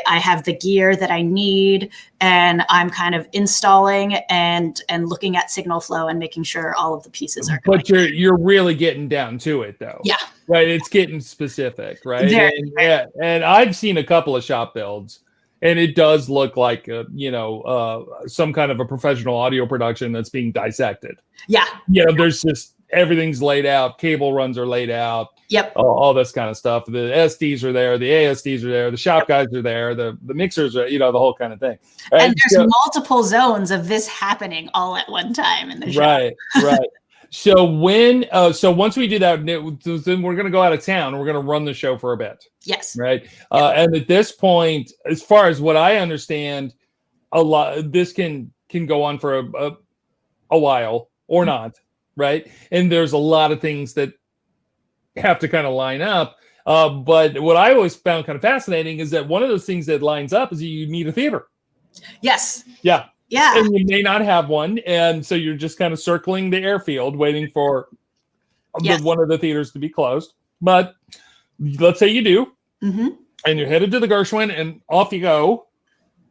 I have the gear that I need, and I'm kind of installing and looking at signal flow and making sure all of the pieces are going. But you're really getting down to it, though. Yeah. Right. It's getting specific, right? Very. And I've seen a couple of shop builds, and it does look like some kind of a professional audio production that's being dissected. Yeah. There's just everything's laid out. Cable runs are laid out. Yep. All this kind of stuff. The SDs are there. The ASDs are there. The shop guys are there. The mixers are, the whole kind of thing. Right? And there's multiple zones of this happening all at one time in the show. Right. So once we do that, then we're going to go out of town. We're going to run the show for a bit. Yes. Right. And at this point, as far as what I understand, this can go on for a while or not. Right. And there's a lot of things that have to kind of line up. But what I always found kind of fascinating is that one of those things that lines up is you need a theater. Yes. Yeah. Yeah. And you may not have one. And so you're just kind of circling the airfield waiting for one of the theaters to be closed. But let's say you do. And you're headed to the Gershwin and off you go.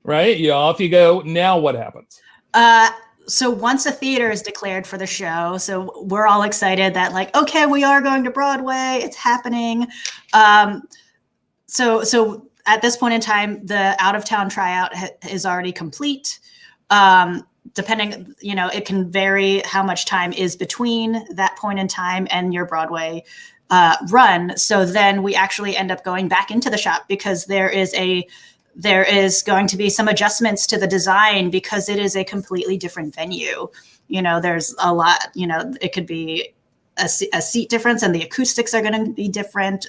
Right. Off you go. Now what happens? So once a theater is declared for the show, so we're all excited that like, okay, we are going to Broadway. It's happening. So at this point in time, the out of town tryout is already complete. Depending, it can vary how much time is between that point in time and your Broadway run. So then we actually end up going back into the shop because there is there is going to be some adjustments to the design because it is a completely different venue. There's a lot, it could be a seat difference, and the acoustics are going to be different,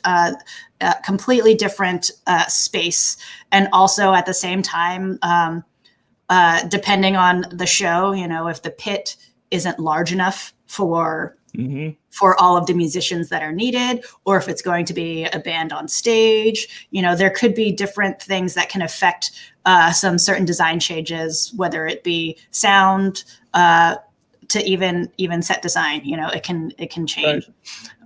completely different space. And also at the same time, depending on the show, if the pit isn't large enough for all of the musicians that are needed, or if it's going to be a band on stage, there could be different things that can affect some certain design changes, whether it be sound to even set design. It can change.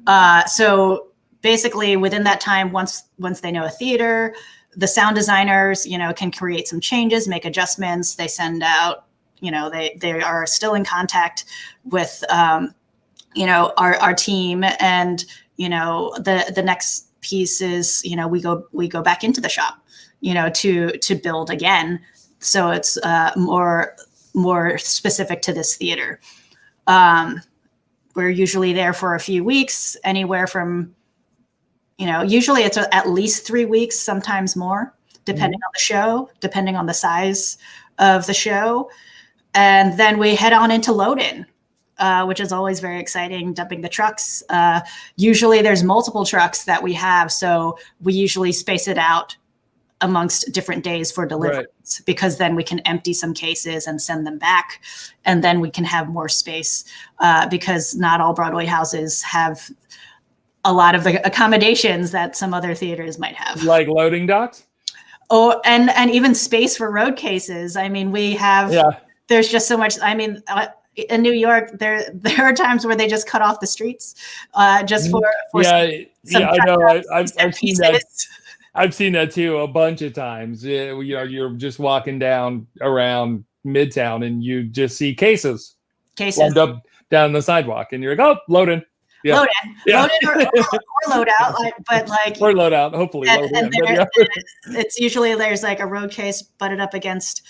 Right. So basically, within that time, once they know a theater, the sound designers, can create some changes, make adjustments. They send out, they are still in contact with our team, and the next piece is we go back into the shop to build again, so it's more specific to this theater. We're usually there for a few weeks, anywhere from usually it's at least 3 weeks, sometimes more, depending on the show, depending on the size of the show. And then we head on into load-in, which is always very exciting, dumping the trucks. Usually there's multiple trucks that we have, so we usually space it out amongst different days for deliveries, right, because then we can empty some cases and send them back, and then we can have more space, because not all Broadway houses have a lot of the accommodations that some other theaters might have. Like loading docks? Oh, and even space for road cases. I mean, we have, there's just so much. I mean, in New York, there are times where they just cut off the streets just for I know. I've seen that. I've seen that too a bunch of times. You're just walking down around Midtown and you just see cases lined up down the sidewalk, and you're like, oh, loading. Yeah. Load in or load out, or load out. Hopefully, it's usually there's like a road case butted up against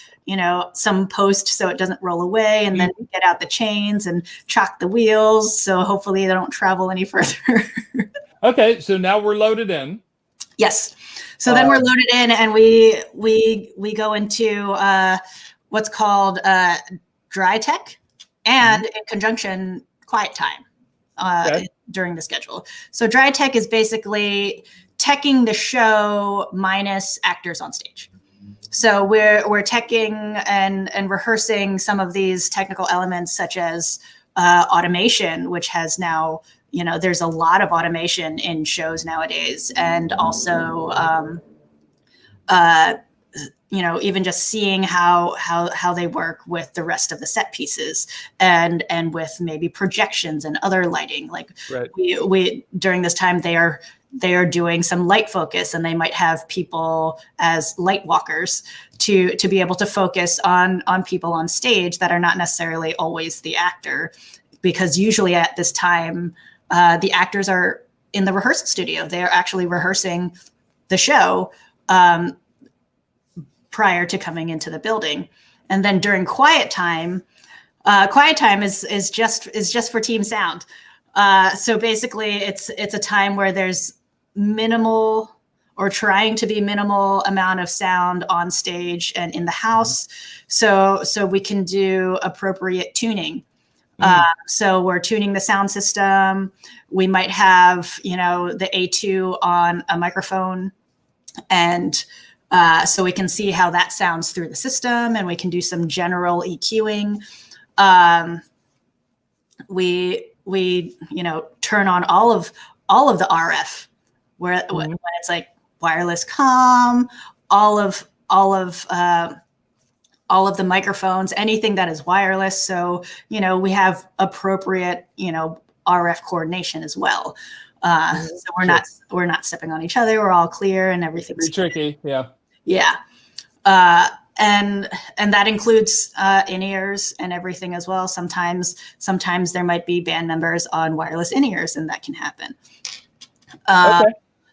some post so it doesn't roll away, and then we get out the chains and chock the wheels, so hopefully they don't travel any further. Okay, so now we're loaded in. Yes, so then we're loaded in, and we go into what's called dry tech, and in conjunction quiet time. During the schedule. So dry tech is basically teching the show minus actors on stage. So we're teching and rehearsing some of these technical elements, such as automation, which has now, there's a lot of automation in shows nowadays, and also even just seeing how they work with the rest of the set pieces, and with maybe projections and other lighting. Like we during this time they are doing some light focus, and they might have people as light walkers to be able to focus on people on stage that are not necessarily always the actor, because usually at this time the actors are in the rehearsal studio. They are actually rehearsing the show prior to coming into the building. And then during quiet time is just for team sound. So basically it's a time where there's minimal, or trying to be minimal, amount of sound on stage and in the house. So we can do appropriate tuning. So we're tuning the sound system. We might have, the A2 on a microphone, and so we can see how that sounds through the system, and we can do some general EQing. We turn on all of the RF, when it's like wireless comm, all of the microphones, anything that is wireless. So we have appropriate RF coordination as well. So we're not stepping on each other. We're all clear, and everything's tricky. Yeah. And that includes in-ears and everything as well. Sometimes there might be band members on wireless in-ears, and that can happen.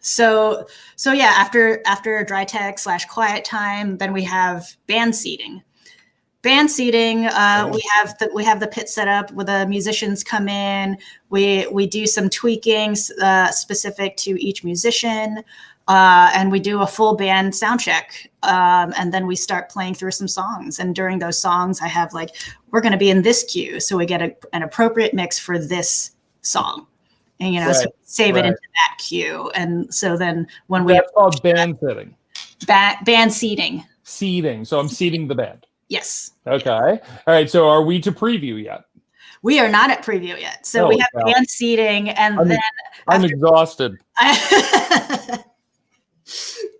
So yeah, after dry tech / quiet time, then we have band seating. We have the pit set up where the musicians come in. We do some tweaking specific to each musician. and we do a full band sound check. And then we start playing through some songs. And during those songs, I have like, we're going to be in this cue. So we get an appropriate mix for this song. And, you know, so save it into that cue. And so then when that's called band sitting. Band seating. Seating. So I'm seating the band. Yes. Okay. All right. So are we to preview yet? We are not at preview yet. So we have band seating, and I'm exhausted.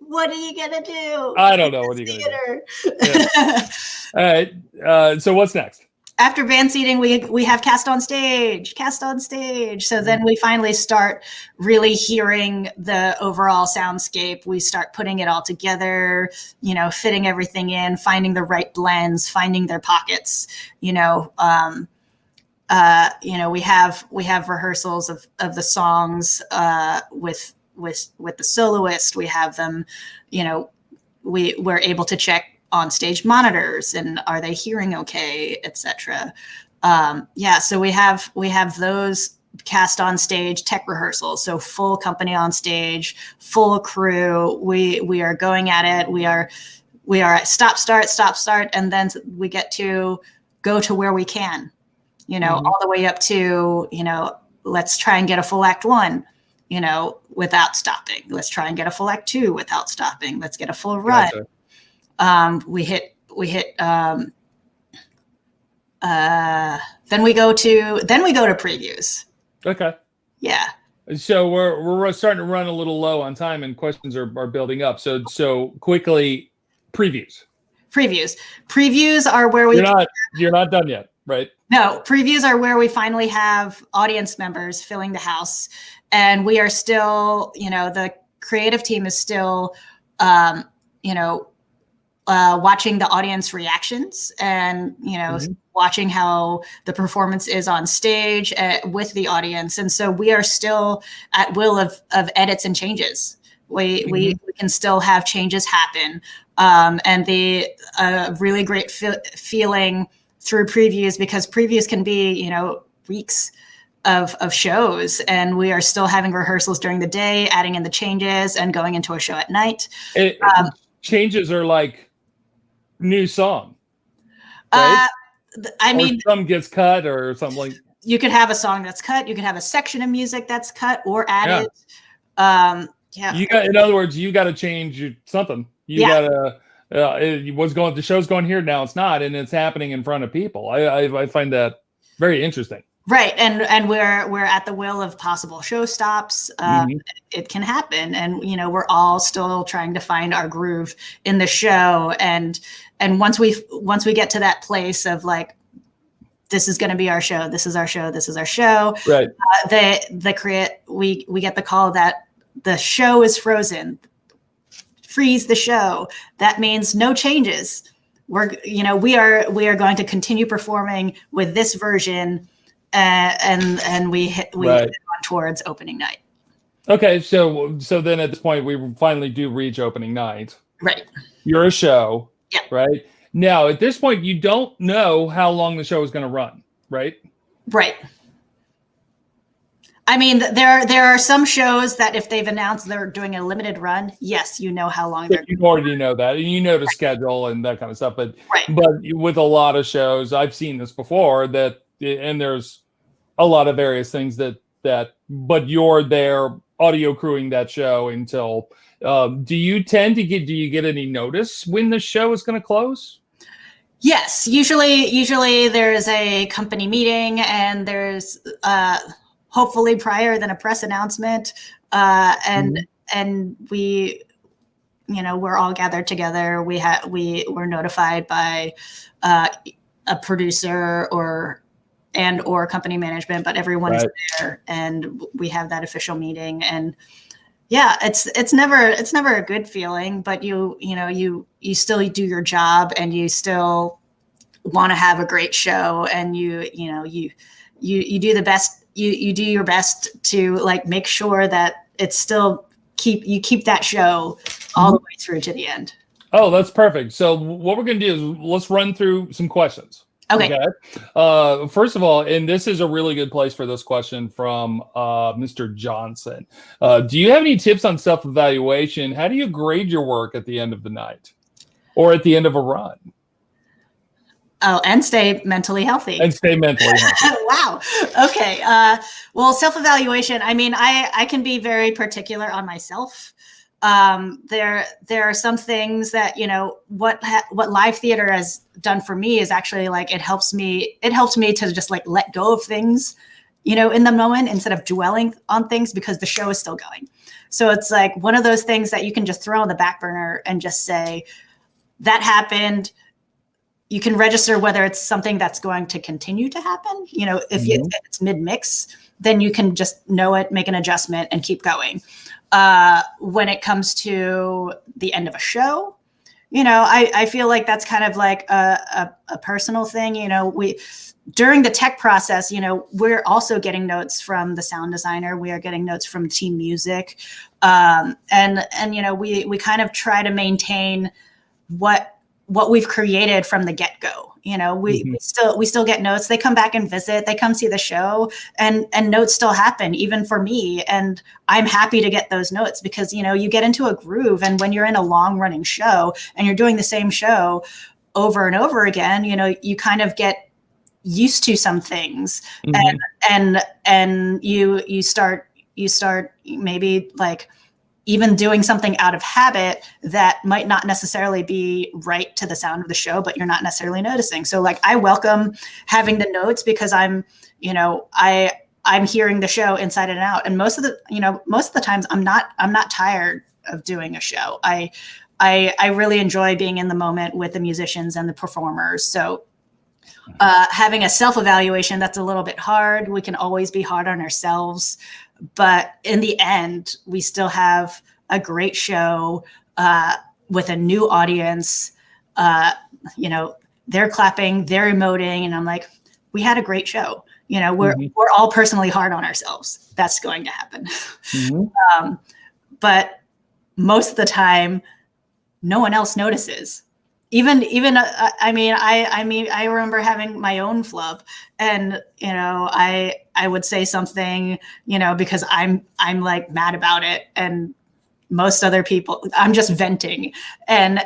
What are you gonna do? I don't know. What are you gonna do? Yeah. All right. So what's next? After band seating, we have cast on stage. So then we finally start really hearing the overall soundscape. We start putting it all together, you know, fitting everything in, finding the right blends, finding their pockets. You know, we have rehearsals of the songs with the soloist. We have them, you know, we're able to check on stage monitors and are they hearing okay, etc. So we have those cast on stage tech rehearsals. So full company on stage, full crew. We are going at it. We are at stop start, and then we get to go to where we can, you know, all the way up to, you know, let's try and get a full act 1, you know, without stopping. Let's try and get a full act 2 without stopping. Let's get a full run. Gotcha. Then we go to previews. Okay. Yeah. So we're starting to run a little low on time, and questions are building up. So quickly, previews. Previews are where you're not done yet, right? No, previews are where we finally have audience members filling the house, and we are still, you know, the creative team is still, watching the audience reactions and, you know, watching how the performance is on stage with the audience. And so we are still at will of edits and changes. We can still have changes happen. And the really great feeling through previews, because previews can be, you know, weeks of shows, and we are still having rehearsals during the day, adding in the changes and going into a show at night. Changes are like new song, right? I mean, some gets cut or something like. You could have a song that's cut. You could have a section of music that's cut or added. In other words, you got to change something. You got to. The show's going here now. It's not, and it's happening in front of people. I find that very interesting. Right, and we're at the will of possible show stops. It can happen, and you know, we're all still trying to find our groove in the show. And once we get to that place of like, this is going to be our show. This is our show. This is our show. Right. We get the call that the show is frozen. Freeze the show. That means no changes. We are going to continue performing with this version. And we head on towards opening night. Okay, so then at this point we finally do reach opening night. Right. You're a show. Yeah. Right. Now at this point you don't know how long the show is going to run, right? Right. I mean, there are some shows that if they've announced they're doing a limited run, yes, you know how long they're. You already know that, you know the schedule and that kind of stuff. But with a lot of shows, I've seen this before and there's a lot of various things but you're there audio crewing that show until. Do you get any notice when the show is going to close? Yes, usually there's a company meeting and there's hopefully prior than a press announcement, and we, you know, we're all gathered together. We're notified by a producer or company management, but everyone is there, and we have that official meeting. And it's never a good feeling, but you still do your job and you still want to have a great show, and you do the best. You do your best to like make sure that it's still keep that show all the way through to the end. Oh, that's perfect. So what we're going to do is let's run through some questions. Okay. First of all, and this is a really good place for this question from Mr. Johnson. Do you have any tips on self-evaluation? How do you grade your work at the end of the night or at the end of a run? Oh, and stay mentally healthy. And stay mentally healthy. Wow. Okay. Well, self-evaluation. I mean, I can be very particular on myself. There are some things that, what live theater has done for me is actually like, it helps me to just like let go of things, in the moment instead of dwelling on things, because the show is still going. So it's like one of those things that you can just throw on the back burner and just say, that happened. You can register whether it's something that's going to continue to happen. If it's mid-mix, then you can just know it, make an adjustment, and keep going. When it comes to the end of a show, I feel like that's kind of like a personal thing. During the tech process, we're also getting notes from the sound designer. We are getting notes from team music. And we kind of try to maintain what we've created from the get-go. We still get notes. They come back and visit, they come see the show, and notes still happen, even for me. And I'm happy to get those notes because, you get into a groove, and when you're in a long running show and you're doing the same show over and over again, you kind of get used to some things, and you start maybe like even doing something out of habit that might not necessarily be right to the sound of the show, but you're not necessarily noticing. So like, I welcome having the notes because I'm hearing the show inside and out. And most of the times I'm not tired of doing a show. I really enjoy being in the moment with the musicians and the performers. So having a self-evaluation, that's a little bit hard. We can always be hard on ourselves. But in the end, we still have a great show with a new audience. They're clapping, they're emoting, and I'm like, we had a great show. We're all personally hard on ourselves. That's going to happen. But most of the time, no one else notices. Even I remember having my own flub, and I would say something, because I'm like mad about it, and most other people, I'm just venting, and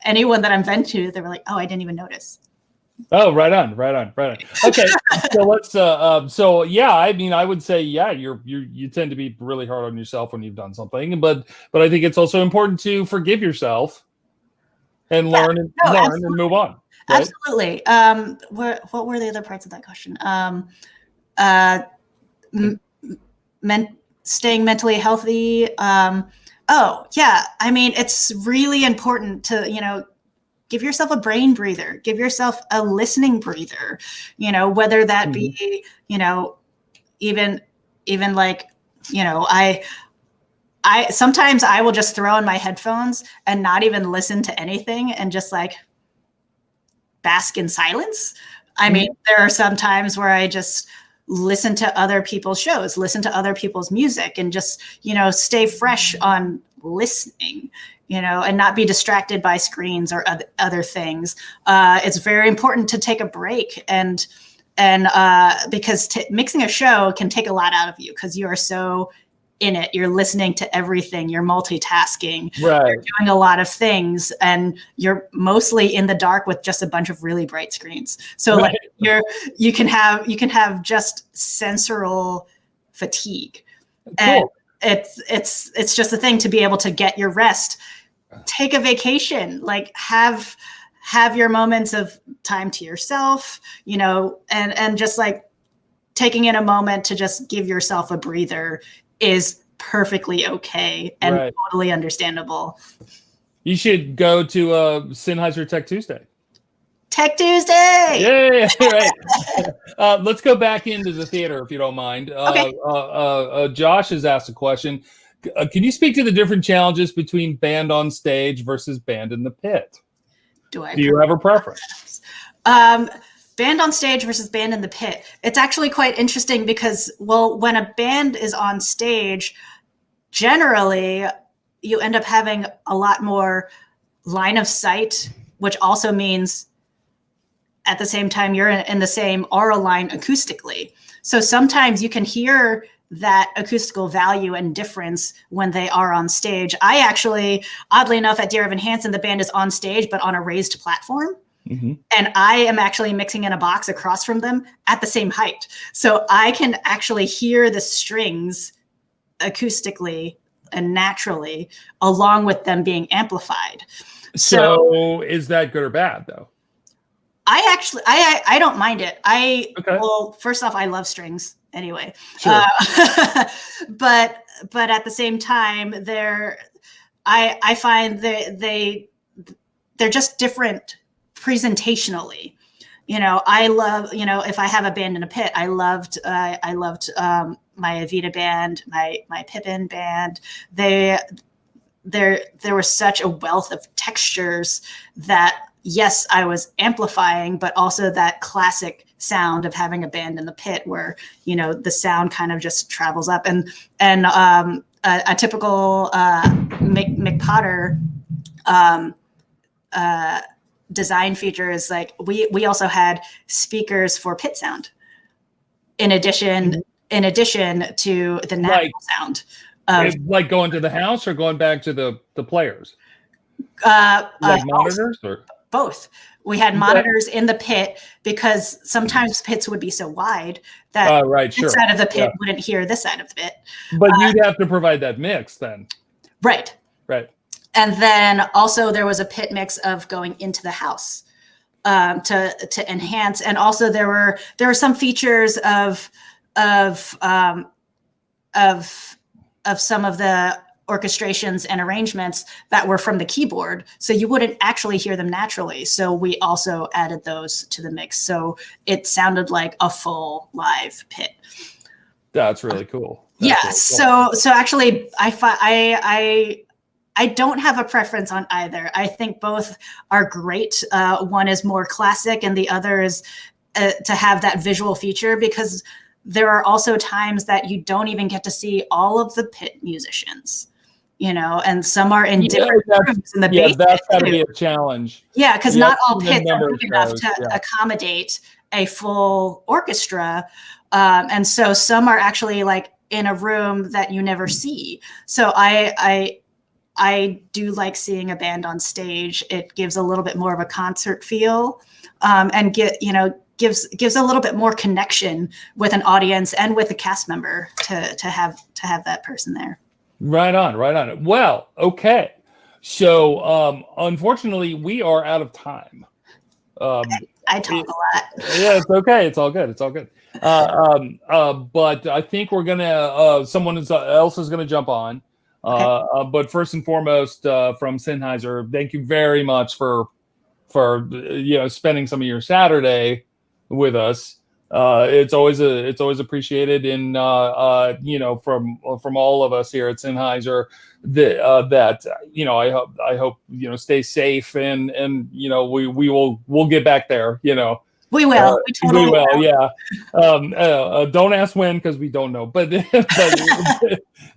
anyone that I'm venting to, they were like, oh, I didn't even notice. Oh, right on. Okay, so let's. So yeah, I would say, yeah, you tend to be really hard on yourself when you've done something, but I think it's also important to forgive yourself and learn and move on. Right? Absolutely. What were the other parts of that question? Staying mentally healthy. Oh yeah. I mean, it's really important to, give yourself a brain breather, give yourself a listening breather, whether that be, even like, I sometimes I will just throw in my headphones and not even listen to anything and just like bask in silence. I mean, there are some times where I just listen to other people's shows, listen to other people's music, and just, stay fresh on listening, and not be distracted by screens or other things. It's very important to take a break, and because mixing a show can take a lot out of you because you are so in it. You're listening to everything, you're multitasking, right. You're doing a lot of things, and you're mostly in the dark with just a bunch of really bright screens. So right. Like you can have just sensorial fatigue. Cool. And it's just a thing to be able to get your rest, take a vacation, like have your moments of time to yourself, and just like taking in a moment to just give yourself a breather is perfectly okay and right. Totally understandable. You should go to Sennheiser Tech Tuesday. Tech Tuesday! Yeah, right. Let's go back into the theater, if you don't mind. Okay. Josh has asked a question. Can you speak to the different challenges between band on stage versus band in the pit? Do you have a preference? Band on stage versus band in the pit. It's actually quite interesting because, well, when a band is on stage, generally you end up having a lot more line of sight, which also means at the same time, you're in the same aura line acoustically. So sometimes you can hear that acoustical value and difference when they are on stage. I actually, oddly enough, at Dear Evan Hansen, the band is on stage, but on a raised platform. Mm-hmm. And I am actually mixing in a box across from them at the same height. So I can actually hear the strings acoustically and naturally, along with them being amplified. So is that good or bad, though? I don't mind it. Okay. Well, first off, I love strings anyway. Sure. But at the same time, I find they're just different presentationally. I love, if I have a band in a pit, I loved my Evita band, my Pippin band. There was such a wealth of textures that, yes, I was amplifying, but also that classic sound of having a band in the pit where, the sound kind of just travels up. And a typical Mick Potter design feature is like, we also had speakers for pit sound in addition to the natural sound. Like going to the house or going back to the players? Monitors or both. We had monitors in the pit because sometimes pits would be so wide that this side of the pit wouldn't hear this side of the pit. But you'd have to provide that mix then. Right. Right. And then also there was a pit mix of going into the house to enhance. And also there were some features of some of the orchestrations and arrangements that were from the keyboard. So you wouldn't actually hear them naturally. So we also added those to the mix. So it sounded like a full live pit. That's really cool. Really cool. So actually I don't have a preference on either. I think both are great. One is more classic and the other is to have that visual feature, because there are also times that you don't even get to see all of the pit musicians, and some are in different rooms in the basement. Yeah, that's got to be a challenge. Yeah, because not all pits are big enough to accommodate a full orchestra. And so some are actually like in a room that you never see. So I do like seeing a band on stage. It gives a little bit more of a concert feel, and gives a little bit more connection with an audience and with a cast member to have that person there. Right on. Well, okay. So unfortunately, we are out of time. I talk a lot. Yeah, it's okay. It's all good. But I think we're gonna someone else is gonna jump on. Okay. But first and foremost, from Sennheiser, thank you very much for spending some of your Saturday with us. It's always appreciated, and from all of us here at Sennheiser, I hope stay safe, and we'll get back there. We will. We totally will. Yeah. Don't ask when, because we don't know, but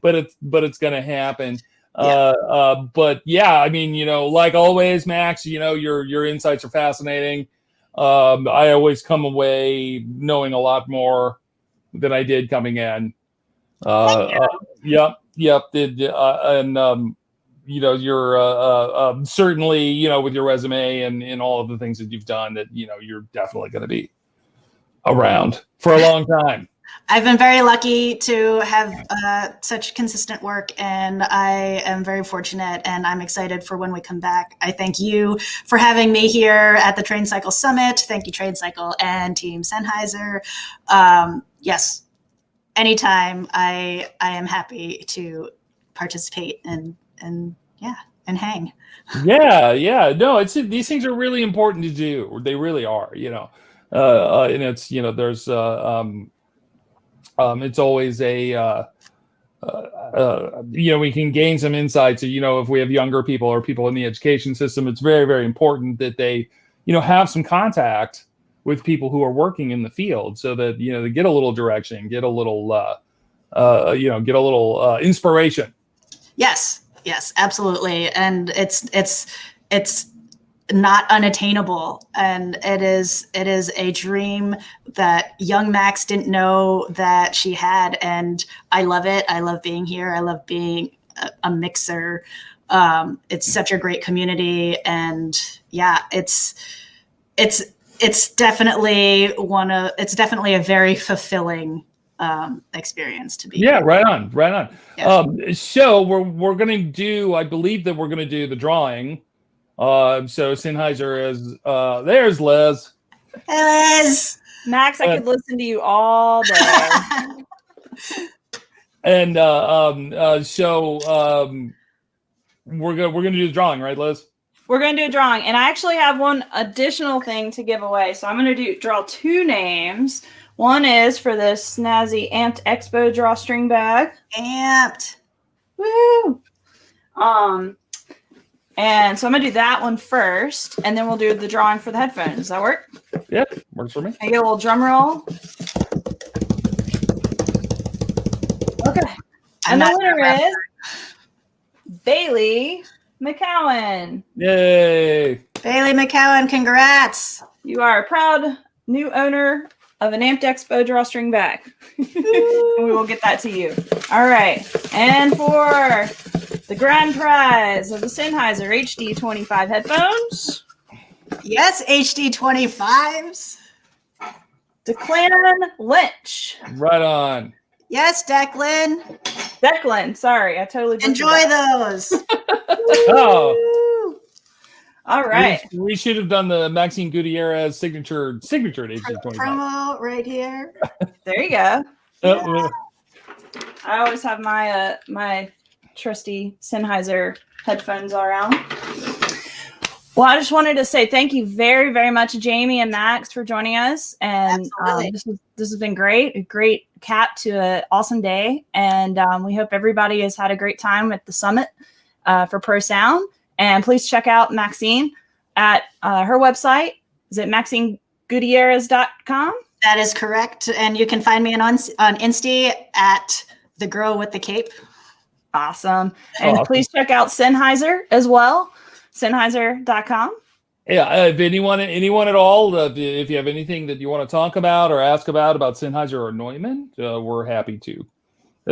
it's gonna happen. Yeah. But yeah, I mean, like always, Max, your insights are fascinating. I always come away knowing a lot more than I did coming in. Yep. You're certainly, with your resume and all of the things that you've done, that, you're definitely going to be around for a long time. I've been very lucky to have such consistent work, and I am very fortunate, and I'm excited for when we come back. I thank you for having me here at the TRAINcycle Summit. Thank you, TRAINcycle and Team Sennheiser. Yes, anytime I am happy to participate and hang. Yeah. No, these things are really important to do. They really are, and it's, there's, it's always we can gain some insights. If we have younger people or people in the education system, it's very, very important that they, have some contact with people who are working in the field, so that, they get a little direction, get a little, inspiration. Yes, absolutely. And it's not unattainable, and it is a dream that young Max didn't know that she had, and I love it. I love being here. I love being a mixer. It's such a great community, and yeah, it's definitely a very fulfilling experience to be. Yeah, right on. Yeah. So we're gonna do. I believe that we're gonna do the drawing. So Sennheiser is there's Liz. Hey, Liz. Max, I could listen to you all day. And we're gonna do the drawing, right, Liz? We're going to do a drawing. And I actually have one additional thing to give away. So I'm going to draw 2 names. One is for this snazzy Amped Expo drawstring bag. Amped. Woo! And so I'm going to do that one first, and then we'll do the drawing for the headphones. Does that work? Yep, works for me. I get a little drum roll. Okay. And the winner is Bailey McCowan. Yay! Bailey McCowan, congrats. You are a proud new owner of an Amped Expo drawstring bag. We will get that to you. All right. And for the grand prize of the Sennheiser HD25 headphones. Yes, HD25s. Declan Lynch. Right on. Yes, Declan. Declan, sorry, I totally butchered Enjoy that. those. Oh, All right. we should have done the Maxine Gutierrez signature at HD25. Promo right here. There you go. Yeah. I always have my my trusty Sennheiser headphones around. Well, I just wanted to say thank you very, very much, Jamie and Max, for joining us. And this has been great, a great cap to an awesome day. And we hope everybody has had a great time at the summit for Pro Sound. And please check out Maxine at her website. Is it MaxineGutierrez.com? That is correct. And you can find me on Insta at The Girl with the Cape. Awesome. And please check out Sennheiser as well. Sennheiser.com. Yeah, if anyone at all, if you have anything that you want to talk about or ask about Sennheiser or Neumann, we're happy to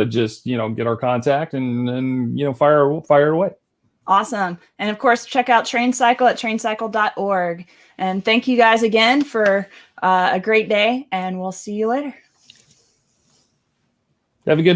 just get our contact and fire it away. Awesome. And of course, check out TRAINcycle at TRAINcycle.org. And thank you guys again for a great day, and we'll see you later. Have a good